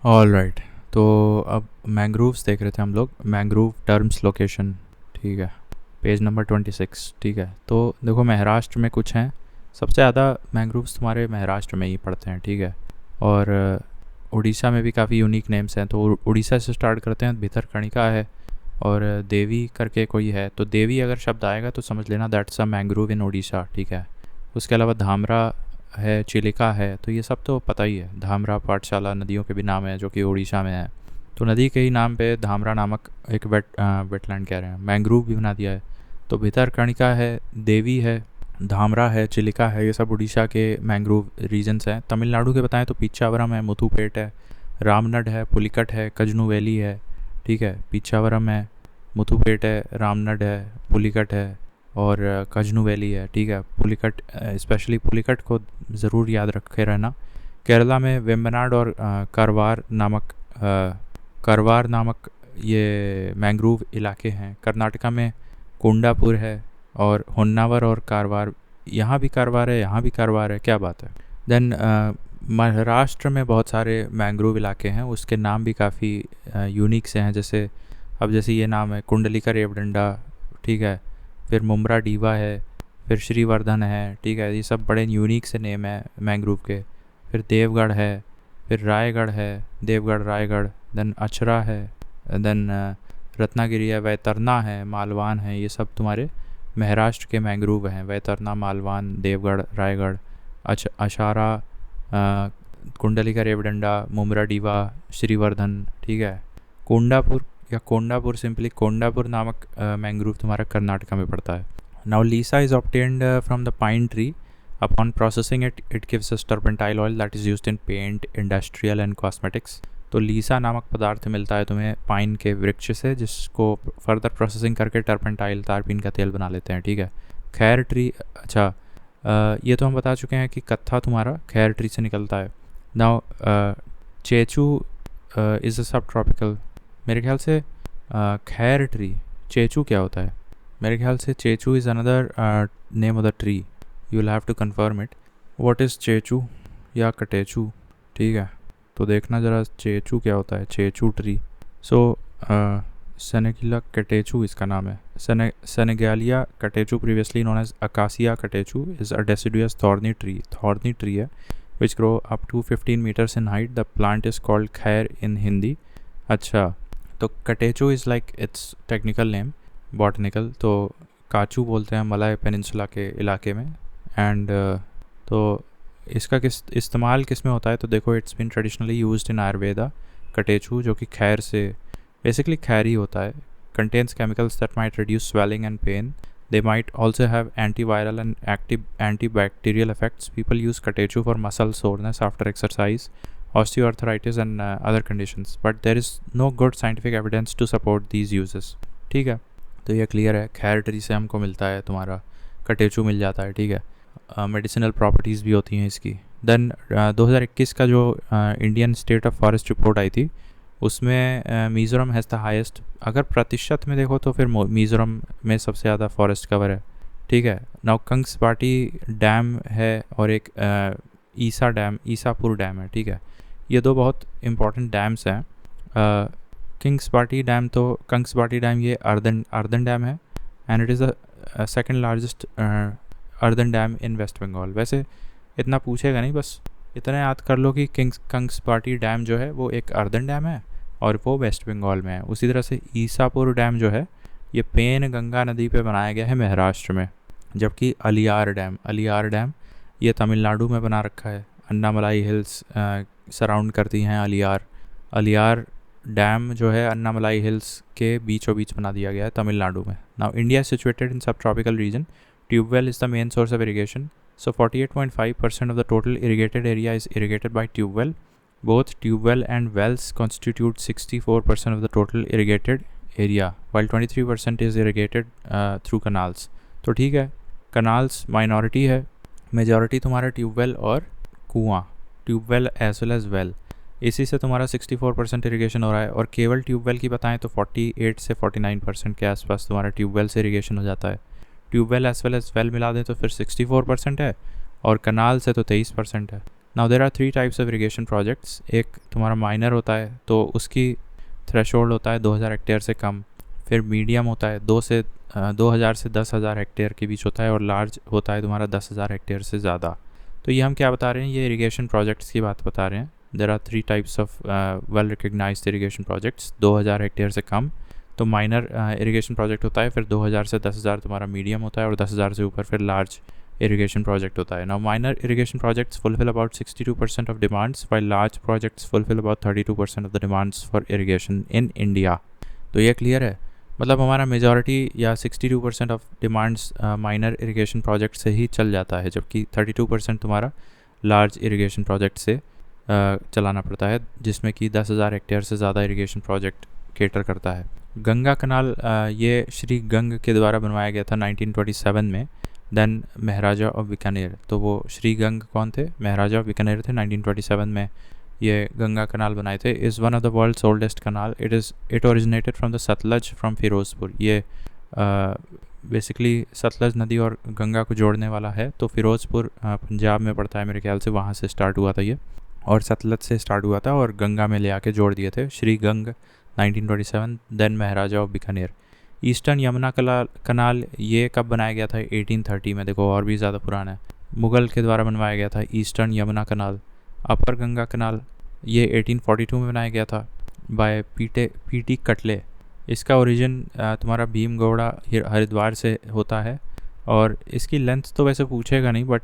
All right. तो अब mangroves देख रहे थे हम लोग, मैंग्रोव टर्म्स लोकेशन। ठीक है, पेज नंबर 26। ठीक है, तो देखो महाराष्ट्र में कुछ हैं। सबसे ज़्यादा मैंग्रोव्स तुम्हारे महाराष्ट्र में ही पड़ते हैं। ठीक है, और उड़ीसा में भी काफ़ी यूनिक नेम्स हैं। तो उड़ीसा से स्टार्ट करते हैं। भितरकणिका है और देवी करके कोई है। तो देवी अगर शब्द आएगा तो समझ लेना दैट्स अ मैंग्रोव इन उड़ीसा। ठीक है, उसके अलावा धामरा है, चिलिका है, तो ये सब तो पता ही है। धामरा पाठशाला नदियों के भी नाम है जो कि उड़ीसा में है। तो नदी के ही नाम पे धामरा नामक एक वेटलैंड कह रहे हैं, मैंग्रोव भी बना दिया है। तो भितरकणिका है, देवी है, धामरा है, चिलिका है, ये सब उड़ीसा के मैंग्रोव रीजन्स हैं। तमिलनाडु के बताएं तो पीछावरम है, मुथुपेट है, रामनड है, पुलिकट है, कजनू वैली है। ठीक है, पीछावरम है, मुथुपेट है, रामनड है, पुलिकट है और कजनू वैली है। ठीक है, पुलिकट, स्पेशली पुलिकट को ज़रूर याद रखे रहना। केरला में वेम्बनाड और करवार नामक ये मैंग्रोव इलाके हैं। कर्नाटका में कोंडापुर है और होन्नावर और कारवार, यहाँ भी कारवार है, यहाँ भी कारवार है, क्या बात है। देन महाराष्ट्र में बहुत सारे मैंग्रोव इलाके हैं, उसके नाम भी काफ़ी यूनिक से हैं। जैसे ये नाम है कुंडलिका रेवडंडा। ठीक है, फिर मुम्बरा डीवा है, फिर श्रीवर्धन है। ठीक है, ये सब बड़े यूनिक से नेम है मैंग्रोव के। फिर देवगढ़ है, फिर रायगढ़ है, देवगढ़ रायगढ़। देन अचरा है, देन रत्नागिरी है, वैतरना है, मालवान है। ये सब तुम्हारे महाराष्ट्र के मैंग्रोव हैं। वैतरना, मालवान, देवगढ़, रायगढ़, अशारा, कुंडलिका रेवडंडा, मुम्बरा डीवा, श्रीवर्धन। ठीक है, कोंडापुर या कोंडापुर, सिंपली कोंडापुर नामक मैंग्रोव तुम्हारा कर्नाटका में पड़ता है। Now lisa is obtained from the pine tree. Upon processing it gives us turpentine oil that is used in paint, industrial and cosmetics. तो लीसा नामक पदार्थ मिलता है तुम्हें पाइन के वृक्ष से, जिसको फर्दर प्रोसेसिंग करके टर्पेंटाइल, तारपीन का तेल बना लेते हैं। ठीक है, खैर ट्री, अच्छा ये तो हम बता चुके हैं कि कत्था तुम्हारा खैर ट्री से निकलता है। नाउ चेचू इज़ अ सब ट्रॉपिकल, मेरे ख्याल से खैर ट्री, चेचू क्या होता है? मेरे ख्याल से chechu is another name of the tree, you will have to confirm it. What is chechu या कटेचू? ठीक है, तो देखना ज़रा चेचू क्या होता है, चेचू ट्री। सो सेनेगिला कटेचू इसका नाम है। Senegalia catechu, previously known as Acacia catechu, is a deciduous thorny tree है which grow up to 15 meters in height. The plant is called khair in Hindi. अच्छा, तो catechu is like its technical name, botanical तो काचू बोलते हैं Malay peninsula के इलाके में। एंड तो इसका इस्तेमाल किस में होता है? तो देखो, it's been traditionally used in Ayurveda. Catechu जो कि खैर से बेसिकली खैर ही होता है, contains chemicals that might reduce swelling and pain. They might also have antiviral and active antibacterial effects. People use Katechu for muscle soreness after exercise, osteoarthritis and other conditions. But there is no good scientific evidence to support these uses. ठीक है, तो ये clear है, खैर tree से हमको मिलता है तुम्हारा कटेचू मिल जाता है। ठीक है, मेडिसिनल प्रॉपर्टीज़ भी होती हैं इसकी। देन 2021 का जो Indian state of forest report आई थी, उसमें मिज़ोरम हैज़ द हाईएस्ट। अगर प्रतिशत में देखो तो फिर मिज़ोरम में सबसे ज़्यादा फॉरेस्ट कवर है। ठीक है, नाउ कंग्सबाटी डैम है और एक ईसापुर डैम है। ठीक है, ये दो बहुत इंपॉर्टेंट डैम्स हैं। कंग्सबाटी डैम ये अर्दन डैम है and it is the second largest earthen dam in West Bengal. वैसे इतना पूछेगा नहीं, बस इतना याद कर लो कि कंग्सबाटी डैम जो है वो एक अर्दन डैम है और वो वेस्ट बंगाल में है। उसी तरह से ईसापुर डैम जो है ये पेन गंगा नदी पे बनाया गया है महाराष्ट्र में। जबकि अलियार डैम ये तमिलनाडु में बना रखा है। अन्नामलाई हिल्स सराउंड करती हैं अलियार डैम जो है अन्नामलाई हिल्स के बीचों बीच बना दिया गया है तमिलनाडु में। Now India is situated in subtropical region. Tube well is the main source of irrigation. So 48.5% of the total irrigated area is irrigated by tube well. Both tube well and wells constitute 64% of the total irrigated area, while 23% is irrigated through canals. तो ठीक है, canals minority है, majority तुम्हारा tube well और कुआं, tube well as well as well, इसी से तुम्हारा 64% इरीगेशन हो रहा है। और केवल ट्यूबवेल की बताएं तो 48 से 49% के आसपास तुम्हारा ट्यूबवेल से इरीगेशन हो जाता है। ट्यूबवेल एज वेल मिला दें तो फिर 64% है और कनाल से तो 23% है। Now there are 3 types of irrigation projects. एक तुम्हारा माइनर होता है, तो उसकी थ्रेशोल्ड होता है 2000 हेक्टेयर से कम। फिर मीडियम होता है 2000 से 10,000 हेक्टेयर के बीच होता है, और लार्ज होता है तुम्हारा 10,000 हेक्टेयर से ज़्यादा। तो ये हम क्या बता रहे हैं, ये इरिगेशन प्रोजेक्ट्स की बात बता रहे हैं। There are 3 types of well recognised irrigation projects. 2000 hectare से कम तो माइनर इरिगेशन प्रोजेक्ट होता है, फिर 2000 से 10,000 तुम्हारा मीडियम होता है, और 10,000 से ऊपर फिर लार्ज irrigation project होता है। Now minor irrigation projects fulfill about 62% of demands, while large projects fulfill about 32% of the demands for irrigation in India। तो ये क्लियर है, मतलब हमारा मेजॉरिटी या 62% of demands minor irrigation project से ही चल जाता है, जबकि 32% तुम्हारा लार्ज इरिगेशन प्रोजेक्ट से चलाना पड़ता है, जिसमें कि 10,000 हेक्टेयर से ज़्यादा इरिगेशन प्रोजेक्ट केटर करता है। गंगा कनाल ये श्री गंग के द्वारा बनवाया गया था 1927 में। देन महाराजा ऑफ बीकानेर, तो वो श्री गंग कौन थे, महाराजा ऑफ बीकानेर थे। 1927 में ये गंगा कनाल बनाए थे। Is one of the world's oldest canal. It originated from the Sutlej from Firozpur. ये बेसिकली सतलज नदी और गंगा को जोड़ने वाला है, तो फिरोज़पुर पंजाब में पड़ता है मेरे ख्याल से, वहाँ से स्टार्ट हुआ था ये, और सतलज से स्टार्ट हुआ था और गंगा में ले आके जोड़ दिए थे। Shri Gang 1927। Then Maharaja of Bikaner. Eastern Yamuna canal ये कब बनाया गया था, 1830 में। देखो और भी ज़्यादा पुराना है। मुग़ल के द्वारा बनवाया गया था ईस्टर्न यमुना कनाल। अपर गंगा कनाल ये 1842 में बनाया गया था बाय पीटी कटले। इसका ओरिजिन तुम्हारा भीमगौड़ा हरिद्वार से होता है, और इसकी लेंथ तो वैसे पूछेगा नहीं, बट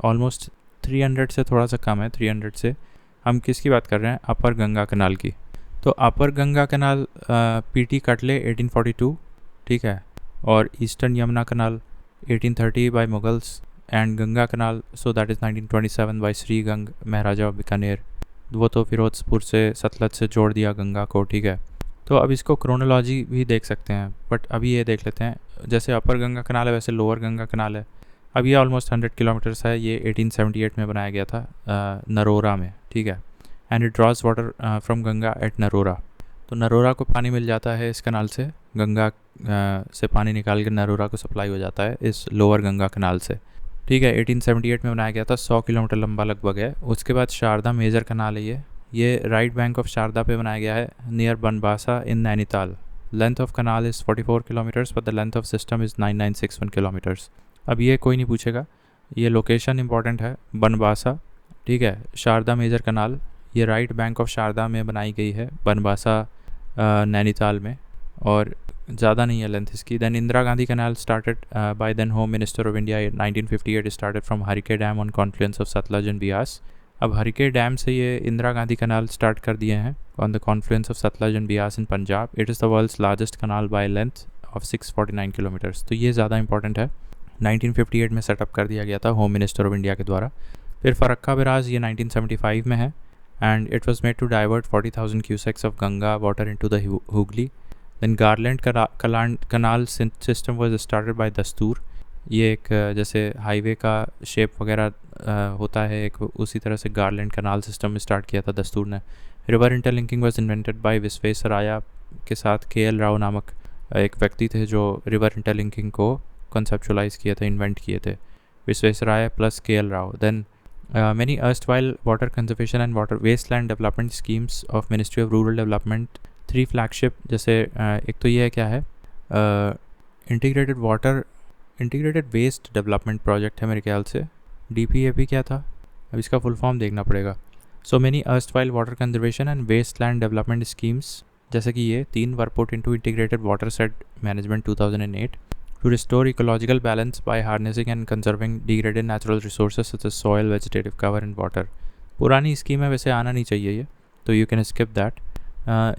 ऑलमोस्ट 300 से थोड़ा सा कम है। 300 से हम किसकी बात कर रहे हैं, अपर गंगा कनाल की। तो अपर गंगा कनाल पीटी कटले 1842, ठीक है, और Eastern Yamuna canal 1830 by Mughals, and Ganga canal so that is 1927 by Shri Gang Maharaja of Bikaner. वो तो फिरोज़पुर से सतलज से जोड़ दिया गंगा को, ठीक है। तो अब इसको क्रोनोलॉजी भी देख सकते हैं, बट अभी ये देख लेते हैं। जैसे अपर गंगा कनाल है वैसे लोअर गंगा कनाल है। अब ये ऑलमोस्ट 100 किलोमीटर्स है। ये 1878 में बनाया गया था नरोरा में, ठीक है। And it draws water from Ganga at Narora. तो नरोरा को पानी मिल जाता है इस कनाल से। गंगा से पानी निकाल के नरोरा को सप्लाई हो जाता है इस लोअर गंगा कनाल से, ठीक है। 1878 में बनाया गया था, 100 किलोमीटर लंबा लगभग है। उसके बाद शारदा मेजर कनाल है ये राइट बैंक ऑफ शारदा पे बनाया गया है, near Banbasa in Nainital. Length of canal is 44 kilometres, but the length of system is 9961 kilometres. अब ये कोई नहीं पूछेगा, ये लोकेशन इंपॉर्टेंट है, बनबासा, ठीक है। शारदा मेजर कनाल ये राइट बैंक ऑफ शारदा में बनाई गई है, बनबासा नैनीताल में, और ज़्यादा नहीं है लेंथ इसकी। Then Indira Gandhi canal started by then home minister of India 1958 started from Harike dam on confluence of Sutlej and Beas. अब हरिके डैम से ये इंदिरा गांधी कनाल स्टार्ट कर दिए हैं on the confluence of Sutlej and Beas in Punjab. It is the world's largest canal by length of 649 kilometres. तो ये ज़्यादा important है, 1958 में सेटअप कर दिया गया था होम मिनिस्टर ऑफ इंडिया के द्वारा। फिर फरक्का बैराज ये 1975 में है, and it was made to divert 40,000 cusecs of Ganga water into the Hooghly. Then Garland canal system was started by दस्तूर। ये एक जैसे हाईवे का शेप वगैरह होता है एक, उसी तरह से गार्लैंड कनाल सिस्टम स्टार्ट किया था दस्तूर ने। River interlinking was invented by Visvesvaraya के साथ KL राव नामक एक व्यक्ति थे जो रिवर इंटरलिंकिंग को कंसेप्चुलाइज किए थे, इन्वेंट किए थे, Visvesvaraya plus KL Rao. Then many erstwhile water conservation and water wasteland development schemes of Ministry of Rural Development, 3 flagship, जैसे एक तो ये क्या है, इंटीग्रेटेड वेस्ट डेवलपमेंट प्रोजेक्ट है मेरे ख्याल से। DPAP क्या था, अब इसका फुल फॉर्म देखना पड़ेगा। So many erstwhile water conservation and wasteland development schemes, जैसे कि ये 3 were put into integrated watershed management 2008 to restore ecological balance by harnessing and conserving degraded natural resources such as soil, vegetative cover and water। पुरानी scheme है, वैसे आना नहीं चाहिए ये, तो यू कैन स्किप दैट।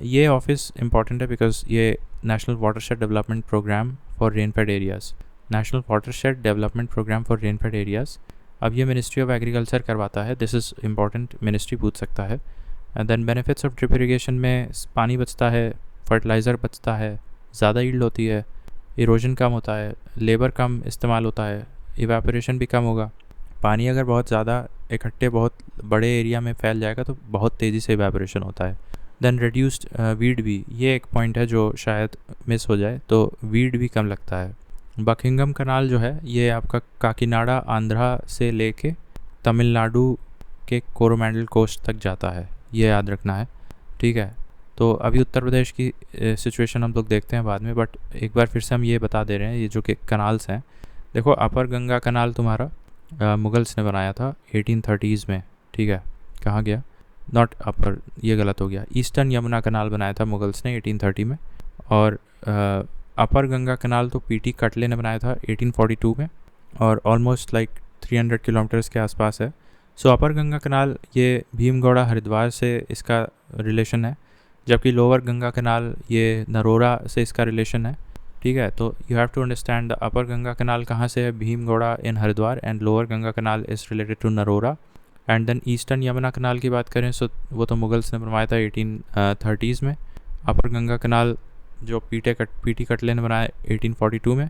ये ऑफिस इंपॉर्टेंट है बिकॉज ये national watershed development programme for rainfed areas, national watershed development programme for rainfed areas. अब ये मिनिस्ट्री ऑफ एग्रीकल्चर करवाता है, दिस इज़ इंपॉर्टेंट, मिनिस्ट्री पूछ सकता है। Then benefits of drip irrigation में पानी बचता है, फर्टिलाइज़र बचता है, ज़्यादा यील्ड होती है, इरोजन कम होता है, लेबर कम इस्तेमाल होता है, इवेपोरेशन भी कम होगा। पानी अगर बहुत ज़्यादा इकट्ठे बहुत बड़े एरिया में फैल जाएगा तो बहुत तेज़ी से इवेपोरेशन होता है। देन रिड्यूस्ड वीड भी, ये एक पॉइंट है जो शायद मिस हो जाए, तो वीड भी कम लगता है। बकिंगम कनाल जो है ये आपका काकीनाडा आंध्रा से लेके तमिलनाडु के कोरोमंडल कोस्ट तक जाता है, ये याद रखना है, ठीक है। तो अभी उत्तर प्रदेश की सिचुएशन हम लोग देखते हैं बाद में, बट एक बार फिर से हम ये बता दे रहे हैं, ये जो कि कनाल्स हैं, देखो अपर गंगा कनाल तुम्हारा मुगल्स ने बनाया था 1830s में, ठीक है। कहाँ गया, नॉट अपर, ये गलत हो गया, ईस्टर्न यमुना कनाल बनाया था मुगल्स ने 1830 में, और अपर गंगा कनाल तो पीटी कटले ने बनाया था 1842 में, और ऑलमोस्ट लाइक 300 किलोमीटर्स के आसपास है। सो अपर गंगा कनाल ये भीमगौड़ा हरिद्वार से इसका रिलेशन है, जबकि लोअर गंगा कनाल ये नरोरा से इसका रिलेशन है, ठीक है। तो you have to understand the upper Ganga canal कहाँ से है, Bhimgoda in Haridwar, and lower Ganga canal is related to Narora. And then eastern Yamuna canal की बात करें सो वो तो मुगल्स ने बनवाया था 1830s में। अपर गंगा कनाल जो पीटी कटले ने बनाया 1842 में।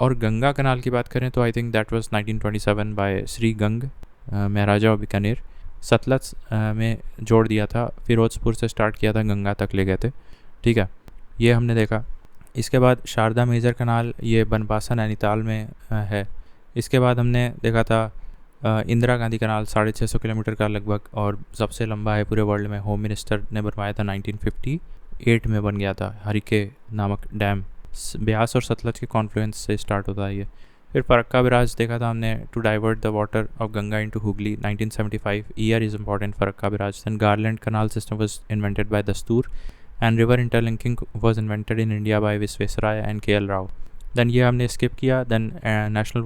और गंगा कनाल की बात करें तो I think that was 1927 by Shri Gang Maharaja of Bikaner. Sutlej में जोड़ दिया था, फिरोजपुर से स्टार्ट किया था, गंगा तक ले गए थे, ठीक है। ये हमने देखा। इसके बाद शारदा मेजर कनाल ये बनबासा नैनीताल में है। इसके बाद हमने देखा था इंदिरा गांधी कनाल 650 किलोमीटर का लगभग, और सबसे लंबा है पूरे वर्ल्ड में, होम मिनिस्टर ने बनवाया था 1958 में बन गया था, हरिके नामक डैम, ब्यास और सतलज के कॉन्फ्लुएंस से स्टार्ट होता है ये। फिर फरक्का बिराज देखा था हमने, to divert the water of Ganga into Hooghly, 1975 year is important Farakka barrage. Then garland canal system was invented by Dastur, and river interlinking was invented in India by Visvesvaraya and KL Rao. Then ये हमने स्किप किया। Then national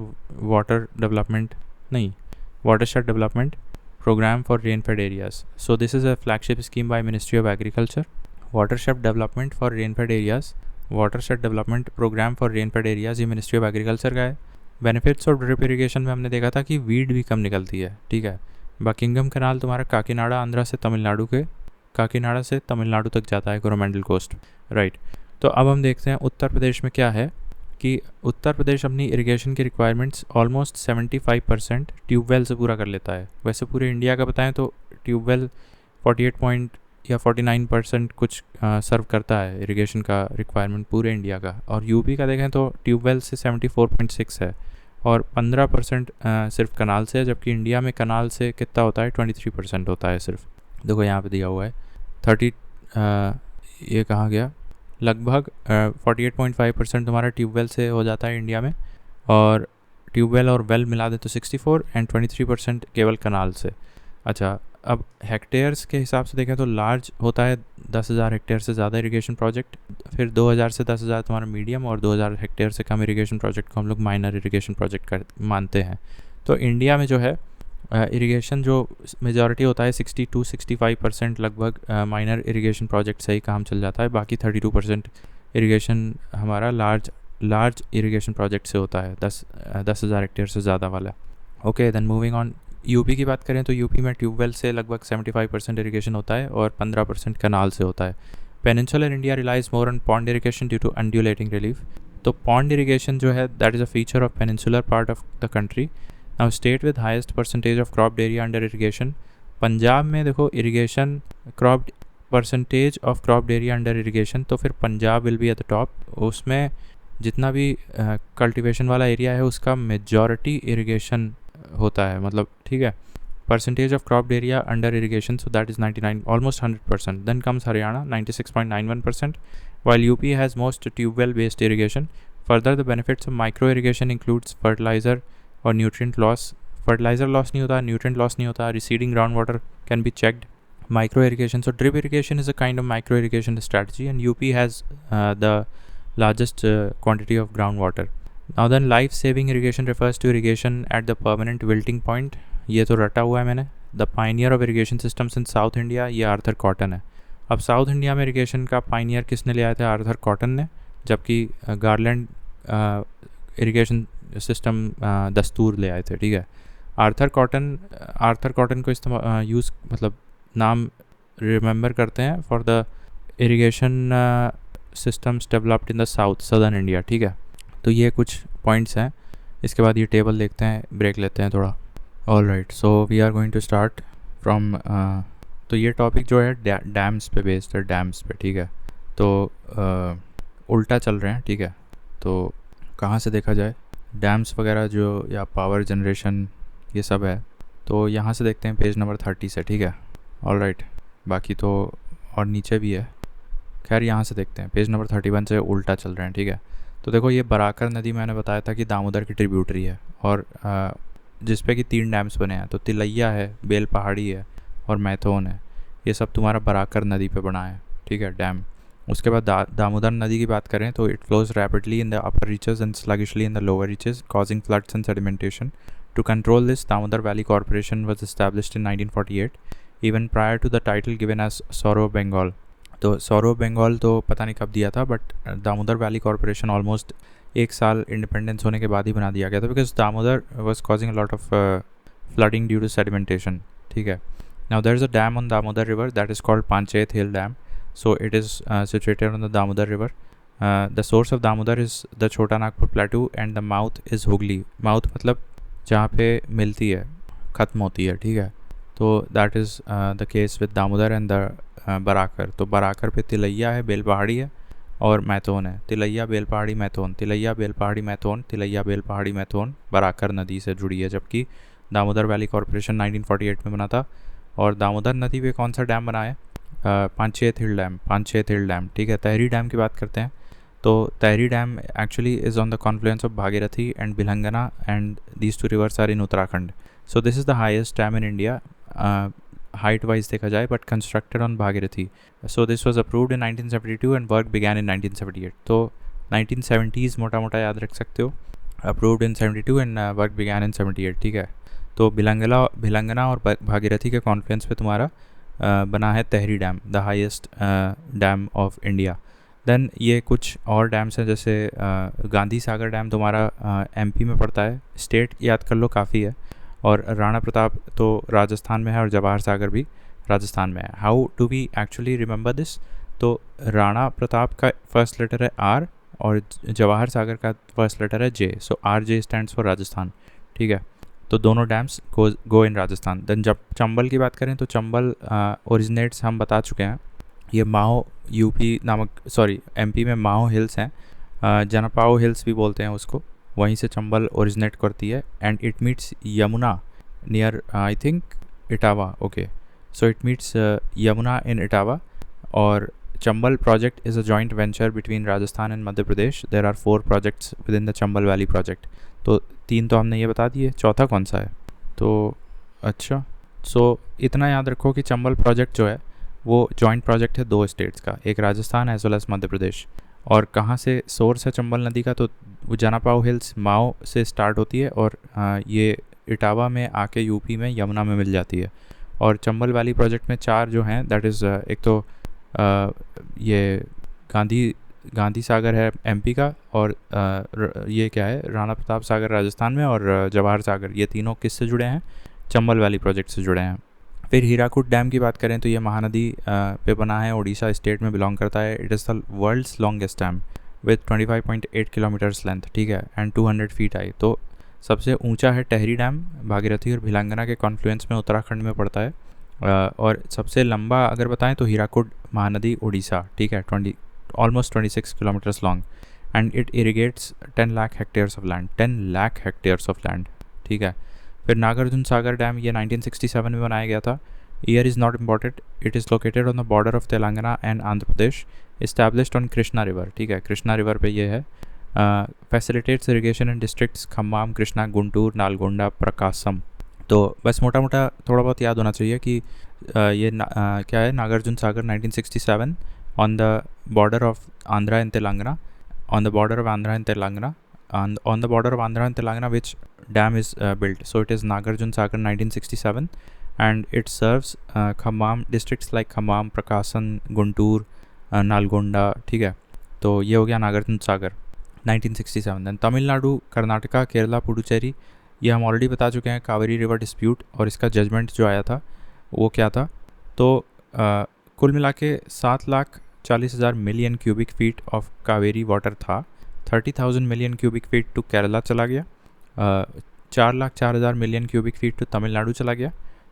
watershed development programme for rainfed areas. So this is a flagship scheme by ministry of agriculture. Watershed development for rainfed areas, watershed development programme for rainfed areas, ये ministry of agriculture का है। Benefits of drip irrigation में हमने देखा था कि weed भी कम निकलती है, ठीक है। बकिंगम कनाल तुम्हारा काकीनाडा आंध्रा से काकीनाडा से तमिलनाडु तक जाता है, कोरोमंडल कोस्ट, राइट। तो अब हम देखते हैं उत्तर प्रदेश में क्या है कि उत्तर प्रदेश अपनी इरिगेशन की रिक्वायरमेंट्स ऑलमोस्ट 75% ट्यूबवेल से पूरा कर लेता है। वैसे पूरे इंडिया का बताएं तो ट्यूबवेल 49% कुछ सर्व करता है इरिगेशन का रिक्वायरमेंट पूरे इंडिया का, और यूपी का देखें तो ट्यूबवेल से 74.6 है, और 15% सिर्फ कनाल से है, जबकि इंडिया में कनाल से कितना होता है, 23% होता है सिर्फ। देखो यहाँ पे दिया हुआ है 30, ये कहाँ गया, लगभग 48.5% तुम्हारा ट्यूबवेल से हो जाता है इंडिया में, और ट्यूबवेल और वेल मिला दे तो 64 एंड 23% केवल कनाल से। अच्छा, अब हेक्टेयर्स के हिसाब से देखें तो लार्ज होता है 10,000 हेक्टेयर से ज़्यादा इरिगेशन प्रोजेक्ट, फिर 2,000 से 10,000 तुम्हारा मीडियम, और 2,000 हेक्टेयर से कम इरिगेशन प्रोजेक्ट को हम लोग माइनर इरिगेशन प्रोजेक्ट मानते हैं। तो इंडिया में जो है इरिगेशन जो मेजॉरिटी होता है 60-65% लगभग माइनर इरिगेशन प्रोजेक्ट से ही काम चल जाता है, बाकी 32% इरिगेशन हमारा लार्ज इरिगेशन प्रोजेक्ट से होता है, 10,000 हेक्टेयर से ज़्यादा वाला। Okay, then moving on, UP की बात करें तो यूपी में ट्यूबवेल से लगभग 75% इरिगेशन होता है और 15% कनाल से होता है। Peninsular India relies more on pond irrigation due to undulating relief. तो पॉन्ड इरिगेशन जो है that is a feature of peninsular part of the country. Now state with highest percentage of cropped area under irrigation. Punjab में देखो irrigation cropped percentage of cropped area under irrigation, तो फिर Punjab will be at the top. उसमें जितना भी cultivation वाला area है उसका मेजॉरिटी इरिगेशन होता है, मतलब ठीक है। Percentage of cropped area under irrigation, so that is 99, almost 100%। Then comes Haryana 96.91%, while UP has most tube-well based irrigation. Further, the benefits of micro irrigation includes fertilizer और nutrient loss. Fertilizer loss नहीं होता, nutrient loss नहीं होता, receding groundwater can be checked. Micro irrigation, so drip irrigation is a kind of micro irrigation strategy, and UP has the largest quantity of groundwater. Now then, life saving irrigation refers to irrigation at the permanent wilting point. ये तो रटा हुआ है मैंने। The pioneer of irrigation systems in South India, ये Arthur cotton है। अब south India में इरिगेशन का पाइनियर किसने ले आया था, आर्थर कॉटन ने, जबकि गार्लैंड इरिगेशन सिस्टम दस्तूर ले आए थे, ठीक है। आर्थर कॉटन को इस्तेमाल यूज़ मतलब नाम रिमेंबर करते हैं for the irrigation systems developed in the southern India, ठीक है। तो ये कुछ पॉइंट्स हैं। इसके बाद ये टेबल देखते हैं, ब्रेक लेते हैं थोड़ा। All right, so we are going to start from, तो ये टॉपिक जो है डैम्स पे बेस्ड है, डैम्स पे, ठीक है। तो उल्टा चल रहे हैं, ठीक है। तो कहाँ से देखा जाए, डैम्स वगैरह जो या पावर जनरेशन ये सब है, तो यहाँ से देखते हैं पेज नंबर 30 से, ठीक है। ऑलराइट, बाकी तो और नीचे भी है। खैर यहाँ से देखते हैं, पेज नंबर 31 से उल्टा चल रहे हैं, ठीक है। तो देखो ये बराकर नदी मैंने बताया था कि दामोदर की ट्रिब्यूटरी है, और जिस पे कि 3 डैम्स बने हैं। तो तिलैया है, बेल पहाड़ी है और मैथोन है। ये सब तुम्हारा बराकर नदी पे बना है, ठीक है, डैम। उसके बाद दामोदर नदी की बात करें तो it flows rapidly in the upper reaches and sluggishly in the lower reaches, causing floods and sedimentation. To control this, Damodar valley corporation was established in 1948, even prior to the title given as sorrow Bengal. तो sorrow Bengal तो पता नहीं कब दिया था, but Damodar valley corporation almost 1 साल independence होने के बाद ही बना दिया गया था, because Damodar was causing a lot of flooding due to sedimentation, ठीक है। Now there is a dam on Damodar river that is called Panchet hill dam. So it is situated on the Damodar river. The source of Damodar is the Chota Nagpur plateau and the mouth is Hooghly. Mouth मतलब जहाँ पे मिलती है, ख़त्म होती है, ठीक है। तो that is the case with Damodar and the Barakar. तो बराकर पे तिलैया है, बेल पहाड़ी है और मैथोन है। तिलैया, बेल पहाड़ी, मैथोन, तिलैया, बेल पहाड़ी, मैथोन, तिलैया, बेल पहाड़ी, मैथोन बराकर नदी से जुड़ी है। जबकि दामोदर वैली कॉर्पोरेशन 1948 में बना था। और दामोदर नदी पे कौन सा डैम बना है? Panchet hill dam, Panchet hill dam, ठीक है। तहरी डैम की बात करते हैं तो Tehri dam actually is on the confluence of Bhagirathi and Bilangana, and these 2 rivers are in Uttarakhand. So this is the highest dam in India height wise देखा जाए, but constructed on Bhagirathi. So this was approved in 1972 and work began in 1978। तो 1970s मोटा मोटा याद रख सकते हो। Approved in 72 and work began in 78, ठीक है। तो भिलंगना और भागीरथी के कॉन्फ्लुएंस पे तुम्हारा बना है Tehri dam, the highest dam of India. Then ये कुछ और डैम्स हैं, जैसे गांधी सागर डैम तुम्हारा एमपी में पड़ता है। स्टेट याद कर लो, काफ़ी है। और राणा प्रताप तो राजस्थान में है, और जवाहर सागर भी राजस्थान में है। How do we actually remember this? तो राणा प्रताप का फर्स्ट लेटर है आर और जवाहर सागर का फर्स्ट लेटर है J. So R J stands for Rajasthan, ठीक है। तो दोनों dams go in Rajasthan. Then जब चंबल की बात करें तो चंबल ओरिजिनेट्स हम बता चुके हैं। ये माहो यूपी नामक, सॉरी एमपी में माहो हिल्स हैं, जनपाओ हिल्स भी बोलते हैं उसको, वहीं से चंबल ओरिजिनेट करती है। And it meets Yamuna near I think Etawah, okay. So it meets Yamuna in Etawah. और Chambal project is a joint venture between Rajasthan and Madhya Pradesh. There are 4 projects within the Chambal valley project. तो 3 तो हमने ये बता दिए, चौथा कौन सा है? तो अच्छा, सो इतना याद रखो कि चंबल प्रोजेक्ट जो है वो जॉइंट प्रोजेक्ट है 2 स्टेट्स का, एक Rajasthan as well as Madhya Pradesh. और कहाँ से सोर्स है चंबल नदी का? तो वो जनापाओ हिल्स माओ से स्टार्ट होती है और ये इटावा में आके यूपी में यमुना में मिल जाती है। और चंबल वैली प्रोजेक्ट में 4 जो हैं, दैट इज़ एक तो ये गांधी सागर है एमपी का, और ये क्या है, राणा प्रताप सागर राजस्थान में, और जवाहर सागर, ये तीनों किससे जुड़े हैं? चंबल वैली प्रोजेक्ट से जुड़े हैं। फिर हीराकुद डैम की बात करें तो ये महानदी पे बना है, उड़ीसा स्टेट में बिलोंग करता है। It is the world's longest dam with 25.8 kilometres length, ठीक है, एंड 200 फीट हाई। तो सबसे ऊंचा है टहरी डैम, भागीरथी और भिलंगना के कॉन्फ्लुएंस में उत्तराखंड में पड़ता है। और सबसे लंबा अगर बताएं तो हीराकुड महानदी उड़ीसा, ठीक है, almost 26 kilometres long, and it irrigates 10 lakh hectares of land, 10 lakh hectares of land, ठीक है। फिर नागार्जुन सागर डैम, ये 1967 में बनाया गया था। Year is not important. It is located on the border of Telangana and Andhra Pradesh, established on Krishna river, ठीक है, कृष्णा रिवर पे ये है। फैसिलिटेट्स इरीगेशन इन डिस्ट्रिक्ट्स खम्माम, कृष्णा, गुंटूर, नालगोंडा, प्रकाशम। तो बस मोटा मोटा थोड़ा बहुत याद होना चाहिए कि ये क्या है, Nagarjuna Sagar 1967 on the border of Andhra and Telangana, on the border of Andhra and Telangana, and on the border of Andhra and Telangana which dam is built. So it is Nagarjun Sagar 1967 and it serves Khammam districts like Khammam, Prakasam, Guntur, Nalgonda, ठीक है। तो ये हो गया Nagarjuna Sagar 1967। Then Tamil Nadu, Karnataka, Kerala, Puducherry, ये हम already बता चुके हैं, कावेरी रिवर डिस्प्यूट, और इसका जजमेंट जो आया था वो क्या था? तो कुल मिला के 7,40,000 million cubic feet of Kaveri water था। 30,000 million cubic feet to Kerala चला गया, 4,04,000 million cubic feet to Tamil Nadu चला गया,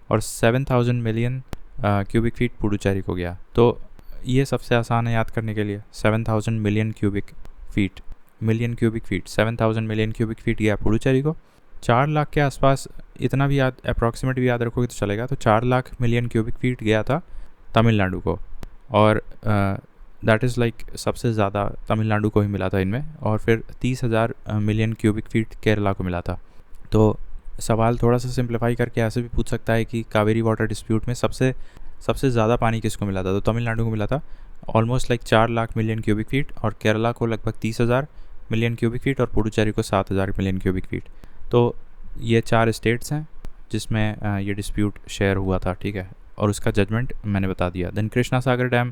और 7,000 मिलियन क्यूबिक फीट पुडुचेरी को गया। तो ये सबसे आसान है याद करने के लिए, 7,000 million cubic feet, 7,000 million cubic feet गया पुडुचेरी को। 4 लाख के आसपास इतना भी याद, अप्रॉक्सीमेट भी याद रखोगे तो चलेगा। तो 4 लाख मिलियन क्यूबिक फीट गया था तमिलनाडु को, और दैट इज़ लाइक सबसे ज़्यादा तमिलनाडु को ही मिला था इनमें। और फिर 30,000 मिलियन क्यूबिक फीट केरला को मिला था। तो सवाल थोड़ा सा सिंप्लीफाई करके ऐसे भी पूछ सकता है कि कावेरी वाटर डिस्प्यूट में सबसे ज़्यादा पानी किसको मिला था, तो तमिलनाडु को मिला था almost like 4 lakh million cubic feet, और केरला को लगभग 30,000 मिलियन क्यूबिक फीट, और पुडुचेरी को 7,000 मिलियन क्यूबिक फीट। तो ये 4 स्टेट्स हैं जिसमें ये डिस्प्यूट शेयर हुआ था, ठीक है। और उसका जजमेंट मैंने बता दिया। Then Krishna Sagar dam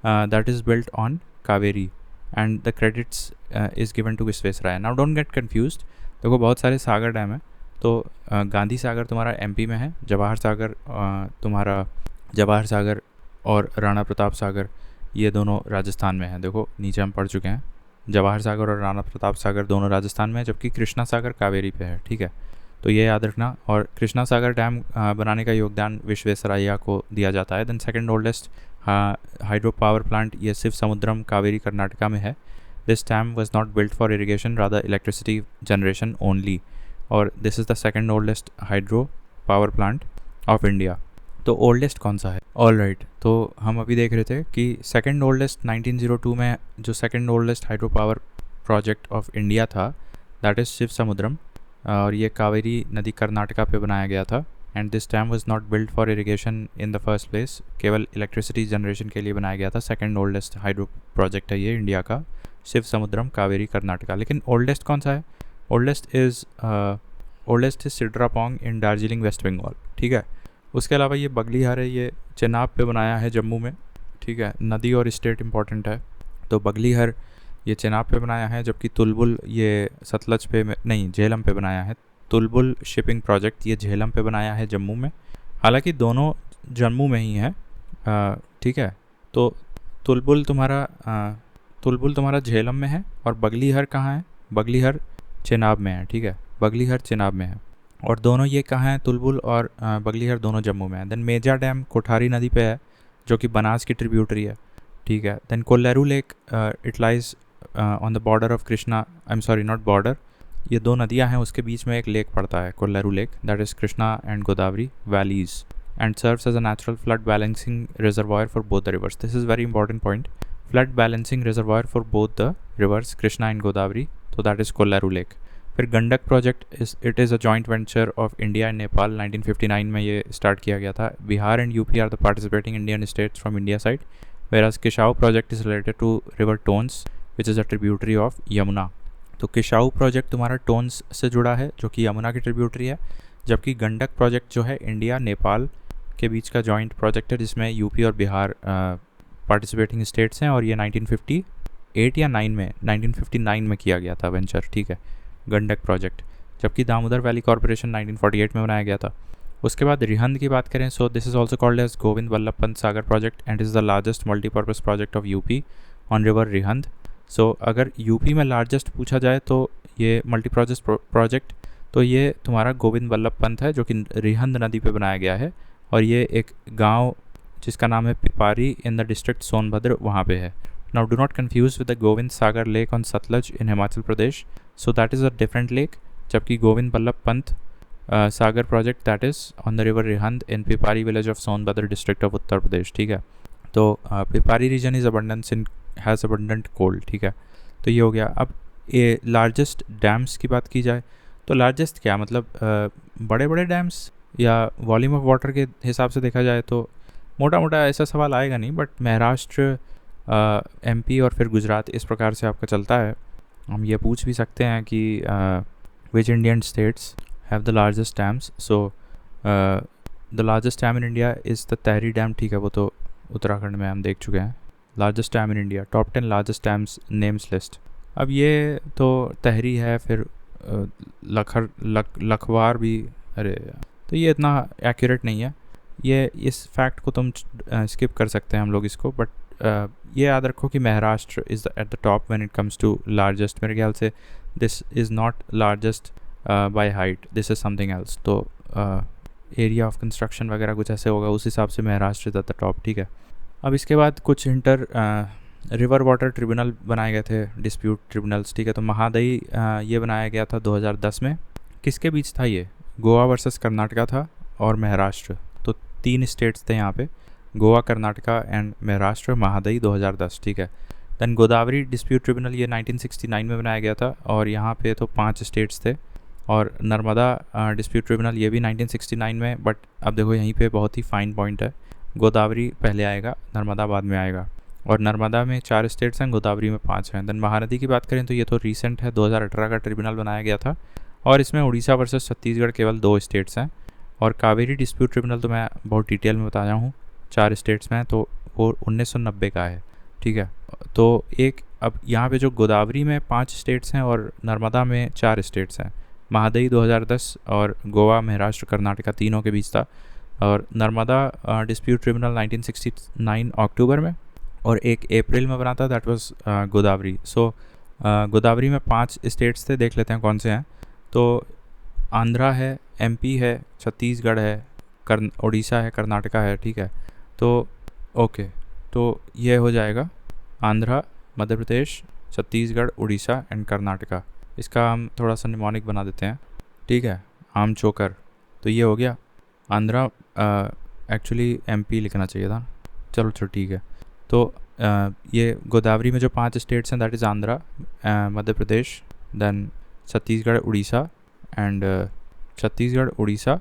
that is built on Kaveri and the credits is given to Visvesvaraya. Now don't get confused, देखो बहुत सारे सागर डैम हैं। तो गांधी सागर तुम्हारा एमपी में है, जवाहर सागर और राणा प्रताप सागर ये दोनों राजस्थान में हैं। देखो नीचे हम पढ़ चुके हैं, जवाहर सागर और राणा प्रताप सागर दोनों राजस्थान में है, जबकि कृष्णा सागर कावेरी पे है, ठीक है। तो ये याद रखना। और कृष्णा सागर डैम बनाने का योगदान विश्वेश्वरैया को दिया जाता है। Then second oldest hydro power plant ये शिव समुद्रम कावेरी कर्नाटका में है। This dam was not built for irrigation rather electricity generation only, और this is the second oldest hydro power plant of India. तो ओल्डेस्ट कौन सा है? ऑल राइट, तो हम अभी देख रहे थे कि सेकंड ओल्डेस्ट 1902 में जो second oldest hydro power project of India था दैट इज़ शिव समुद्रम, और ये कावेरी नदी कर्नाटका पे बनाया गया था। And this dam was not built for irrigation in the first place, केवल इलेक्ट्रिसिटी जनरेशन के लिए बनाया गया था। सेकंड ओल्डेस्ट हाइड्रो प्रोजेक्ट है ये इंडिया का, शिव समुद्रम कावेरी कर्नाटका। लेकिन ओल्डेस्ट कौन सा है? Oldest is Sidrapong in Darjeeling West Bengal, ठीक है। उसके अलावा ये बगलीहर है, ये चेनाब पे बनाया है जम्मू में, ठीक है। नदी और स्टेट इंपॉर्टेंट है, तो बगलीहर ये चेनाब पे बनाया है, जबकि तुलबुल ये सतलज पे नहीं झेलम पे बनाया है। तुलबुल शिपिंग प्रोजेक्ट ये झेलम पे बनाया है जम्मू में, हालांकि दोनों जम्मू में ही है, ठीक है। तो तुलबुल तुम्हारा झेलम में है, और बगलीहर कहाँ है? बगलीहर चेनाब में है, ठीक है। बगलीहर चेनाब में है, और दोनों ये कहाँ हैं? तुलबुल और बगलीहर दोनों जम्मू में है। देन मेजा डैम कोठारी नदी पे है, जो कि बनास की ट्रिब्यूटरी है, ठीक है। Then Kolleru lake it lies on the border of Krishna, I am sorry not border, ये दो नदियां हैं उसके बीच में एक लेक पड़ता है Kolleru lake, that is Krishna and Godavari valleys, and serves as a natural flood balancing reservoir for both the rivers. This is very important point, flood balancing reservoir for both the rivers Krishna and Godavari, तो that is Kolleru lake. फिर Gandak project it is a joint venture of India and Nepal, 1959 में ये start किया गया था। Bihar and UP are the participating Indian states from India side, whereas Kishau project is related to river Tons which is a tributary of Yamuna. तो Kishau project तुम्हारा tones से जुड़ा है जो कि यमुना की ट्रिब्यूटरी है, जबकि गंडक प्रोजेक्ट जो है इंडिया नेपाल के बीच का जॉइंट प्रोजेक्ट है, जिसमें यूपी और बिहार पार्टिसिपेटिंग स्टेट्स हैं, और ये 1958 या 1959 में किया गया था वेंचर, ठीक है, गंडक प्रोजेक्ट। जबकि दामोदर वैली कॉरपोरेशन 1948 में बनाया गया था। उसके बाद रिहंद की बात करें, so this is also called as Govind Vallabh Pant Sagar project and is the largest multipurpose project of UP on river Rihand. So अगर यूपी में लार्जेस्ट पूछा जाए तो ये मल्टीपर्पज़ प्रोजेक्ट, तो ये तुम्हारा गोविंद वल्लभ पंत है, जो कि रिहंद नदी पे बनाया गया है, और ये एक गांव जिसका नाम है Pipri in the district Sonbhadra वहाँ पे है। Now do not confuse with the Govind Sagar lake on Sutlej in Himachal Pradesh, so that is a different lake, जबकि Govind Vallabh Pant Sagar project that is on the river Rihand in Pipri village of Sonbhadra district of Uttar Pradesh, ठीक है। तो Pipri region is abundance in has abundant coal, ठीक है। तो ये हो गया। अब ये लार्जेस्ट डैम्स की बात की जाए तो लार्जेस्ट क्या मतलब बड़े बड़े डैम्स या वॉल्यूम ऑफ वाटर के हिसाब से देखा जाए तो मोटा मोटा ऐसा सवाल आएगा नहीं, बट महाराष्ट्र, एमपी और फिर गुजरात इस प्रकार से आपका चलता है। हम ये पूछ भी सकते हैं कि which Indian states have the largest dams, so the largest dam in India is the tehri dam, ठीक है, वो तो उत्तराखंड में हम देख चुके हैं। Largest dam in India, top 10 largest dams names list. अब ये तो तहरी है, फिर लखवार भी, अरे तो ये इतना एक्यूरेट नहीं है, ये इस फैक्ट को तुम स्किप कर सकते हैं हम लोग इसको, बट ये याद रखो कि Maharashtra is at the top when it comes to largest. मेरे ख्याल से this is not largest by height, this is something else. तो एरिया ऑफ कंस्ट्रक्शन वगैरह कुछ ऐसे होगा, उस हिसाब से Maharashtra is at the top, ठीक है। अब इसके बाद कुछ रिवर वाटर ट्रिब्यूनल बनाए गए थे, डिस्प्यूट ट्रिब्यूनल्स, ठीक है। तो महादई ये बनाया गया था 2010 में। किसके बीच था ये? गोवा वर्सेस कर्नाटका था और महाराष्ट्र, तो 3 स्टेट्स थे यहाँ पे, गोवा, कर्नाटका एंड महाराष्ट्र, महादई 2010, ठीक है। दैन गोदावरी डिस्प्यूट ट्रिब्यूनल ये 1969 में बनाया गया था और यहाँ पे तो 5 स्टेट्स थे। और नर्मदा डिस्प्यूट ट्रिब्यूनल ये भी 1969 में, बट अब देखो यहीं पे बहुत ही फाइन पॉइंट है, गोदावरी पहले आएगा, नर्मदा बाद में आएगा। और नर्मदा में 4 स्टेट्स हैं, गोदावरी में 5 हैं। दैन महानदी की बात करें तो ये तो रिसेंट है, 2018 का ट्रिब्यूनल बनाया गया था और इसमें उड़ीसा वर्सेस छत्तीसगढ़ केवल 2 स्टेट्स हैं। और कावेरी डिस्प्यूट ट्रिब्यूनल तो मैं बहुत डिटेल में बताया हूँ, 4 स्टेट्स में, तो वो 1990 का है, ठीक है। तो एक अब यहाँ पे जो गोदावरी में 5 स्टेट्स हैं और नर्मदा में 4 स्टेट्स हैं, महादई 2010 और गोवा, महाराष्ट्र, कर्नाटका तीनों के बीच था। और नर्मदा डिस्प्यूट ट्रिब्यूनल 1969 अक्टूबर में और एक अप्रैल में बना था, दैट वाज गोदावरी। सो गोदावरी में 5 स्टेट्स थे, देख लेते हैं कौन से हैं। तो आंध्रा है, एमपी है, छत्तीसगढ़ है, उड़ीसा है, कर्नाटका है, ठीक है। तो ओके, तो ये हो जाएगा आंध्रा, मध्य प्रदेश, छत्तीसगढ़, उड़ीसा एंड कर्नाटका। इसका हम थोड़ा सा निमोनिक बना देते हैं, ठीक है, आम चोकर। तो ये हो गया आंध्रा, एक्चुअली एमपी लिखना चाहिए था, चलो ठीक है। तो ये गोदावरी में जो 5 स्टेट्स हैं that is Andhra, Madhya Pradesh, then Chhattisgarh, Orissa and Chhattisgarh, Orissa